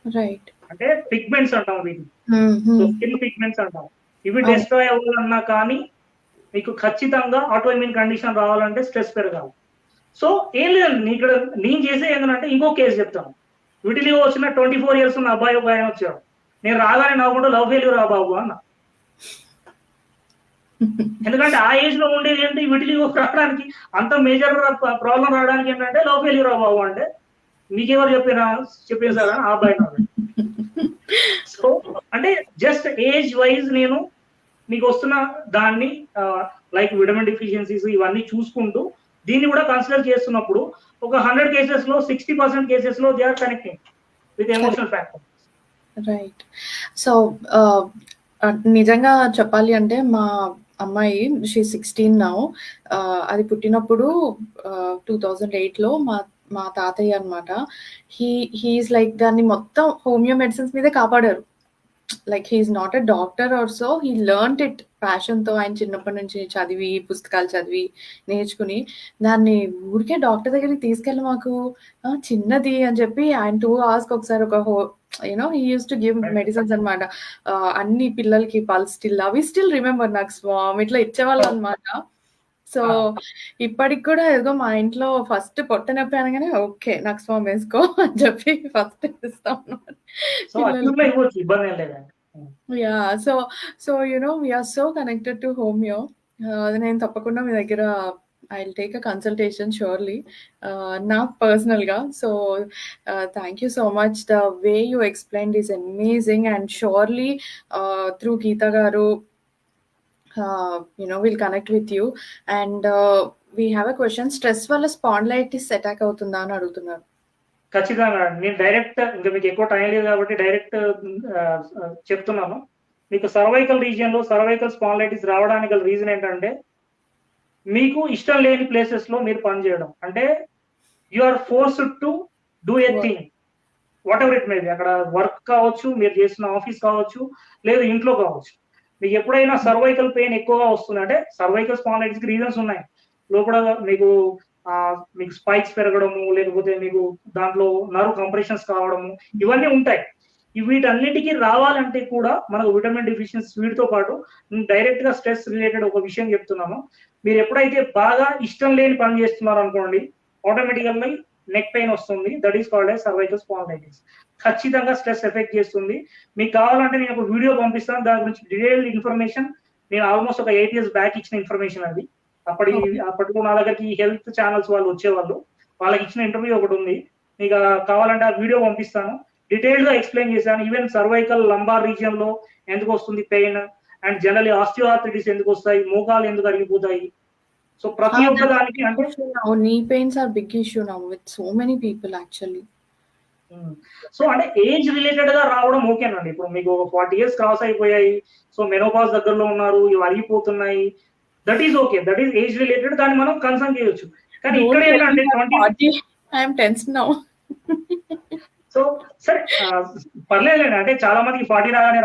రైట్? అంటే పిగ్మెంట్స్ అంటాం వీటిని, స్కిన్ పిగ్మెంట్స్ అంటాం. ఇవి డిస్ట్రాయ్ అవ్వాలన్నా కానీ మీకు ఖచ్చితంగా ఆటోఇమ్యూన్ కండిషన్ రావాలంటే స్ట్రెస్ పెరగాలి. సో ఏం లేదండి, ఇక్కడ నేను చేసే ఏంటంటే ఇంకో కేసు చెప్తాను. వీటిలో వచ్చిన 24 years ఉన్న అబ్బాయి ఒక ఆయన వచ్చాడు. నేను రాగానే నవ్వుకుంటూ లవ్ ఫెయిల్యూర్ రా బాబు అన్న. ఎందుకంటే ఆ ఏజ్ లో ఉండేది ఏంటి, వీటిలో రావడానికి అంత మేజర్ ప్రాబ్లం రావడానికి ఏంటంటే లవ్ ఫెయిల్యూర్ రా బాబు అంటే, మీకెవరు చెప్పేసారు ఆ అబ్బాయి నాకు. సో అంటే జస్ట్ ఏజ్ వైజ్ నేను మీకు వస్తున్న దాన్ని లైక్ విటమిన్ డిఫిషియన్సీస్ ఇవన్నీ చూసుకుంటూ దీన్ని కూడా కన్సిడర్ చేస్తున్నప్పుడు ఒక 100 cases లో 60% cases లో they are connecting with emotional factor, right? So నిజంగా చెప్పాలి అంటే మా అమ్మాయి షీ 16 నౌ. అది పుట్టినప్పుడు 2008లో మా తాతయ్య అనమాట. హీఈస్ లైక్ దాన్ని మొత్తం హోమియో మెడిసిన్స్ మీదే కాపాడారు. Like he is not a doctor or so, he learned it ప్యాషన్‌తో. ఆయన చిన్నప్పటి నుంచి చదివి, పుస్తకాలు చదివి, నేర్చుకుని, దాన్ని ఊరికే డాక్టర్ దగ్గరికి తీసుకెళ్ళి మాకు చిన్నది అని చెప్పి ఆయన 2 అవర్స్‌కి ఒకసారి ఒక he used to give medicines అనమాట. అన్ని పిల్లలకి పల్స్ స్టిల్ అవి స్టిల్ రిమెంబర్ నాకు స్వామ్ ఇట్లా ఇచ్చేవాళ్ళనమాట. సో, ఇప్పటికి కూడా ఏదో మా ఇంట్లో ఫస్ట్ పొట్ట నొప్పి అనగానే ఓకే. నక్స్వామ్ వేసుకో అని చెప్పి ఫస్ట్ ఇస్తాం అన్నమాట సో అట్లా పిల్లలకి. ఇవ్వచ్చు, ఇబ్బంది ఏం లేదండి. Yeah! So we are so connected to homeo. అది నేను తప్పకుండా మీ దగ్గర I will take a consultation surely. నాకు పర్సనల్‌గా. So, thank you so much. The way you explained is amazing and surely through Geeta garu we'll connect with you. And we have a question. Stress వల్ల spondylitis attack అవుతుందా అని అడుగుతున్నారు. ఖచ్చితంగా నేను direct, ఇంకా మీకు ఎక్కువ టైం లేదు కాబట్టి డైరెక్ట్ చెప్తున్నాను. మీకు సర్వైకల్ రీజియన్ లో సర్వైకల్ స్పాండిలైటిస్ రావడానికి గల రీజన్ ఏంటంటే, మీకు ఇష్టం లేని ప్లేసెస్ లో మీరు పని చేయడం. అంటే you are forced to do a thing, whatever it may be. అక్కడ వర్క్ కావచ్చు, మీరు చేస్తున్న ఆఫీస్ కావచ్చు, లేదా ఇంట్లో కావచ్చు. మీకు ఎప్పుడైనా సర్వైకల్ పెయిన్ ఎక్కువగా వస్తుంది అంటే, సర్వైకల్ స్పాండిలైటిస్ కి రీజన్స్ ఉన్నాయి. లోపల మీకు స్పైక్స్ పెరగడము, లేకపోతే మీకు దాంట్లో నర్వ్ కంప్రెషన్స్ కావడము, ఇవన్నీ ఉంటాయి. వీటన్నిటికీ రావాలంటే కూడా మనకు విటమిన్ డిఫిషియన్సీ, వీటితో పాటు డైరెక్ట్ గా స్ట్రెస్ రిలేటెడ్ ఒక విషయం చెప్తున్నాను. మీరు ఎప్పుడైతే బాగా ఇష్టం లేని పని చేస్తున్నారు అనుకోండి, ఆటోమేటికల్లీ నెక్ పెయిన్ వస్తుంది. That is called as cervical spondylitis. ఖచ్చితంగా స్ట్రెస్ ఎఫెక్ట్ చేస్తుంది. మీకు కావాలంటే నేను ఒక వీడియో పంపిస్తాను, దాని గురించి డీటెయిల్డ్ ఇన్ఫర్మేషన్. నేను ఆల్మోస్ట్ ఒక 8 years బ్యాక్ ఇచ్చిన ఇన్ఫర్మేషన్ అది. అప్పటిలో నా దగ్గరికి హెల్త్ ఛానల్స్ వాళ్ళు వచ్చేవాళ్ళు, వాళ్ళకి ఇచ్చిన ఇంటర్వ్యూ ఒకటి ఉంది. మీకు కావాలంటే ఆ వీడియో పంపిస్తాను. డీటెయిల్డ్ గా ఎక్స్ప్లెయిన్ చేశాను. ఈవెన్ సర్వైకల్ లంబార్ రీజియన్ లో ఎందుకు వస్తుంది పెయిన్, అండ్ జనరల్లీ ఆస్టియోఆర్థరైటిస్ ఎందుకు వస్తాయి, మోకాలు ఎందుకు అరిగిపోతాయి. సో ప్రతి ఒక్క దానికి అంటే knee pains are big issue now with so many people actually. So అంటే ఏజ్ రిలేటెడ్ గా రావడం ఓకేనండి. ఇప్పుడు మీకు ఒక 40 years క్రాస్ అయిపోయాయి, సో మెనోపాజ్ దగ్గరలో ఉన్నారు, ఇవి అరిగిపోతున్నాయి, that is okay, that is age related, దాన్ని మనం కన్సర్న్ చేయొచ్చు. కానీ ఇక్కడ ఏంటంటే 20 ఐఎమ్ టెన్స్ నౌ. సో సరే పర్లేదండి. అంటే చాలా మందికి 40 రాగానే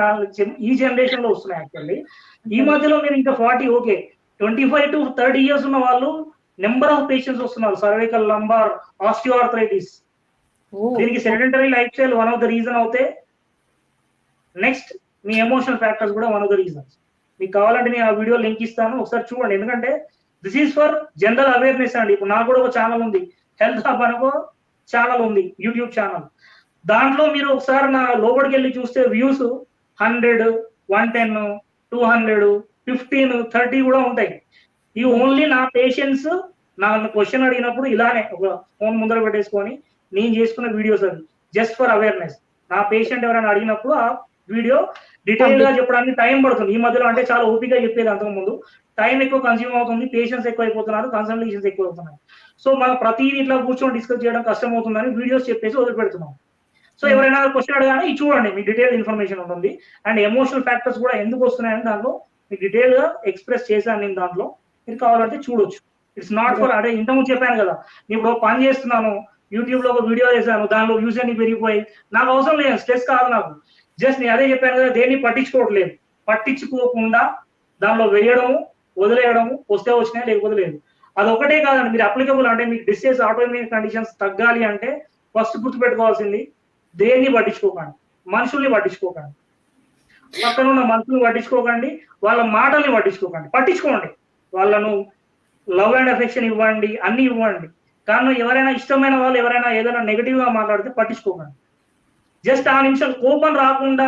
ఈ జనరేషన్ లో వస్తున్నాయి యాక్చువల్లీ. ఈ మధ్యలో మీరు ఇంకా 40 ఓకే, 25 to 30 years ఉన్న వాళ్ళు నెంబర్ ఆఫ్ పేషెంట్స్ వస్తున్నారు, సర్వైకల్ లంబార్ ఆస్టియోఆర్థరైటిస్. దీనికి sedentary life style one of the reason అవుతే, నెక్స్ట్ మీ ఎమోషనల్ ఫ్యాక్టర్స్ కూడా వన్ ఆఫ్ ద రీజన్స్. మీకు కావాలంటే నేను ఆ వీడియో లింక్ ఇస్తాను, ఒకసారి చూడండి. ఎందుకంటే this is for general awareness అండి. ఇప్పుడు నాకు కూడా ఒక ఛానల్ ఉంది, హెల్త్ హబ్ అనుకో ఛానల్ ఉంది, యూట్యూబ్ ఛానల్. దాంట్లో మీరు ఒకసారి నా లోపలికి వెళ్ళి చూస్తే వ్యూస్ 100, 110, 200, 15, 30 కూడా ఉంటాయి. ఈ ఓన్లీ నా పేషెంట్స్ నన్ను క్వశ్చన్ అడిగినప్పుడు ఇలానే ఒక ఫోన్ ముందర పెట్టేసుకొని నేను చేసుకున్న వీడియోస్ అవి, జస్ట్ ఫర్ అవేర్నెస్. నా పేషెంట్ ఎవరైనా అడిగినప్పుడు ఆ వీడియో డీటెయిల్ గా చెప్పడానికి టైం పడుతుంది. ఈ మధ్యలో అంటే చాలా ఓపిక చెప్పేది, అంతకు ముందు టైం ఎక్కువ కన్స్యూమ్ అవుతుంది, పేషెంట్స్ ఎక్కువ అయిపోతున్నారు, కన్సల్టేషన్స్ ఎక్కువ అవుతున్నాయి. సో మనం ప్రతిదీ ఇట్లా కూర్చొని డిస్కస్ చేయడం కష్టం అవుతుందని వీడియోస్ చెప్పేసి వదిలిపెడుతున్నాం. సో ఎవరైనా క్వశ్చన్ అడగానే ఇది చూడండి, మీకు డీటెయిల్ ఇన్ఫర్మేషన్ ఉంటుంది. అండ్ ఎమోషనల్ ఫ్యాక్టర్స్ కూడా ఎందుకు వస్తున్నాయని దాంట్లో మీకు డీటెయిల్ గా ఎక్స్ప్రెస్ చేశాను నేను. దాంట్లో మీరు కావాలంటే చూడొచ్చు. ఇట్స్ నాట్ ఫర్, అదే ఇంతకుముందు చెప్పాను కదా, ఇప్పుడు పని చేస్తున్నాను, యూట్యూబ్ లో ఒక వీడియో చేశాను, దానిలో వ్యూస్ అన్ని పెరిగిపోయి నాకు అవసరం లేదు, స్ట్రెస్ కాదు నాకు. జస్ట్ నేను అదే చెప్పాను కదా, దేన్ని పట్టించుకోవట్లేదు. పట్టించుకోకుండా దానిలో వేయడము, వదిలేయడము, వస్తే వచ్చినాయి, లేకపోతే లేదు. అది ఒకటే కాదండి, మీరు అప్లికబుల్ అంటే మీకు డిసీజ్ ఆటోఇమ్యూన్ కండిషన్స్ తగ్గాలి అంటే ఫస్ట్ గుర్తుపెట్టుకోవాల్సింది, దేన్ని పట్టించుకోకండి, మనుషుల్ని పట్టించుకోకండి, పక్కన ఉన్న మనుషుల్ని పట్టించుకోకండి, వాళ్ళ మాటల్ని పట్టించుకోకండి. పట్టించుకోండి, వాళ్ళను లవ్ అండ్ అఫెక్షన్ ఇవ్వండి, అన్ని ఇవ్వండి. కానీ ఎవరైనా ఇష్టమైన వాళ్ళు ఎవరైనా ఏదైనా నెగిటివ్ గా మాట్లాడితే పట్టించుకోకండి. జస్ట్ ఆ నిమిషం కోపం రాకుండా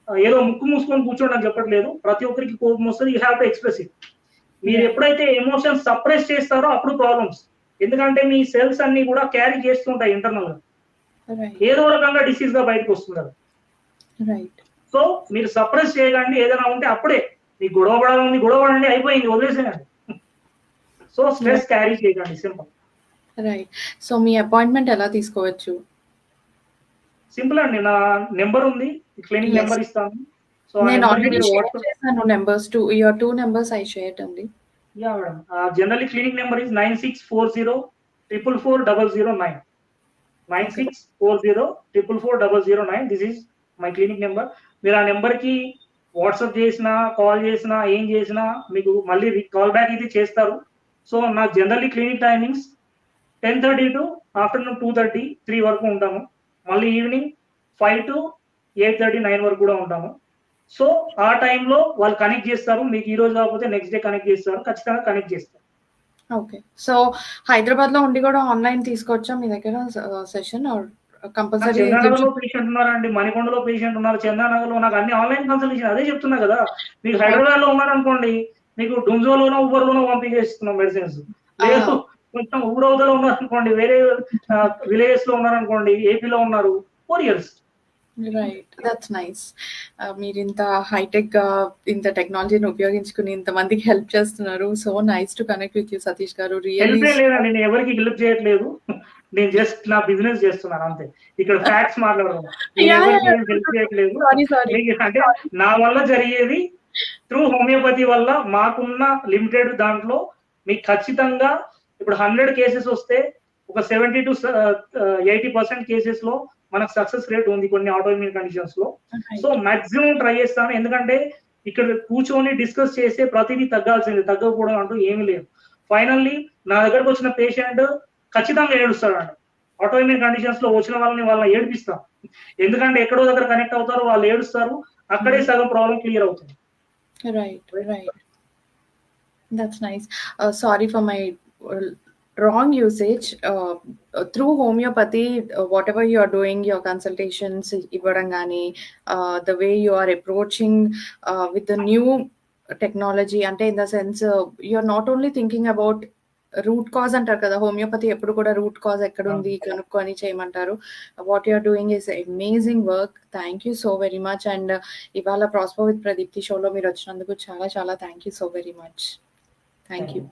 ఏదో ముక్కు మూసుకొని కూర్చోండి అని చెప్పట్లేదు. ప్రతి ఒక్కరికి కోపం వస్తుంది, you have to express it. మీరు ఎప్పుడైతే ఎమోషన్స్ సప్రెస్ చేస్తారో అప్పుడు ప్రాబ్లమ్స్. ఎందుకంటే మీ సెల్స్ అన్ని కూడా క్యారీ చేస్తుంటాయి ఇంటర్నల్ గా, ఏదో రకంగా డిసీజ్ గా బయటకు వస్తుంది. సో మీరు సప్రెస్ చేయకండి, ఏదైనా ఉంటే అప్పుడే మీకు గొడవ పడాలని గొడవడండి, అయిపోయింది, వదిలేసేయండి. సో స్ట్రెస్ క్యారీ చేయకండి, సింపుల్. రైట్. సో మీ అపాయింట్మెంట్ ఎలా తీసుకోవచ్చు? సింపుల్ అండి, నా నెంబర్ ఉంది, క్లినిక్ నెంబర్ ఇస్తాను. సో నేను ఆల్రెడీ షేర్ చేశాను numbers, your 2 numbers I shared అండి. Yeah madam, generally clinic number is 9640444009. 9640444009. This is my clinic number. మీరు ఆ నెంబర్కి వాట్సాప్ చేసినా, కాల్ చేసినా, ఏం చేసినా మీకు మళ్ళీ కాల్ బ్యాక్ అయితే చేస్తారు. సో నాకు generally clinic timings 10:30 to afternoon 2:30, 3 వరకు ఉంటాము. మళ్ళీ ఈవినింగ్ 5 to 8:30, 9 వరకు కూడా ఉంటాము. సో ఆ టైంలో వాళ్ళు కనెక్ట్ చేస్తారు. మీకు ఈ రోజు కాకపోతే నెక్స్ట్ డే కనెక్ట్ చేస్తారు. ఖచ్చితంగా కనెక్ట్ చేస్తారు. ఓకే. సో హైదరాబాద్‌లో ఉండి కూడా ఆన్‌లైన్ తీసుకోవచ్చా మీ దగ్గర సెషన్ ఆర్ కంపల్సరీ చందానగర్లో పేషెంట్ ఉన్నారండి, మణికొండలో పేషెంట్ ఉన్నారు, చందానగర్లో నాకు అన్ని ఆన్లైన్ కన్సల్టేషన్. అదే చెప్తున్నా కదా, మీకు హైదరాబాద్లో ఉన్నారనుకోండి, మీకు డుమ్జోలోనో ఊబర్లోనో పంపించేస్తున్నాం మెడిసిన్స్. లేదు కొంచెం ఊరవతలో ఉన్నారనుకోండి, వేరే విలేజెస్ లో ఉన్నారనుకోండి, ఏపీలో ఉన్నారు, కొరియర్స్. Right, that's nice. మీరు ఇంత హైటెక్‌గా ఇంత టెక్నాలజీని ఉపయోగించుకుని ఇంతమందికి హెల్ప్ చేస్తున్నారు. So nice to connect with you Satish garu. Help really లేదండి, నేను ఎవరికి హెల్ప్ చేయట్లేదు. నేను జస్ట్ నా బిజినెస్ చేస్తున్నాను అంతే. ఇక్కడ ఫ్యాక్ట్స్ మాట్లాడడం, నేను ఎవరికి హెల్ప్ చేయట్లేదు. సారీ. అంటే నా వల్ల జరిగేది త్రూ హోమియోపతి వల్ల మాకున్న లిమిటెడ్ దాంట్లో మీకు ఖచ్చితంగా ఇప్పుడు 100 కేసెస్ వస్తే ఒక 70 to 80% కేసెస్ లో మనకు సక్సెస్ రేట్ ఉంది కొన్ని ఆటోఇమ్యూన్ కండిషన్స్ లో. సో మాక్సిమం ట్రై చేస్తాను, ఎందుకంటే ఇక్కడ కూర్చొని డిస్కస్ చేసే ప్రతిదీ తగ్గాల్సింది, తగ్గకపోవడం అంటూ ఏమీ లేదు. ఫైనల్లీ నా దగ్గరకు వచ్చిన పేషెంట్ ఖచ్చితంగా ఏడుస్తాడండి. ఆటోఇమ్యూన్ కండిషన్స్ లో వచ్చిన వాళ్ళని ఏడిపిస్తాం, ఎందుకంటే ఎక్కడో దగ్గర కనెక్ట్ అవుతారు, వాళ్ళు ఏడుస్తారు, అక్కడే సగం ప్రాబ్లం క్లియర్ అవుతుంది. Right. That's nice. Sorry for my wrong usage. Through homeopathy, whatever you are doing, your consultations, ఇవ్వడంగాని, the way you are approaching with the new technology, అంటే in the sense, you're not only thinking about root cause అంటారు కదా, homeopathy ఎప్పుడు కూడా root cause ఎక్కడుంది కనుక్కొని చేయమంటారు. What you're doing is amazing work. Thank you so very much. And ఇవాళ prosper with Pradeepthi షోలో మీరు వచ్చినందుకు చాలా చాలా thank you so very much. Thank you.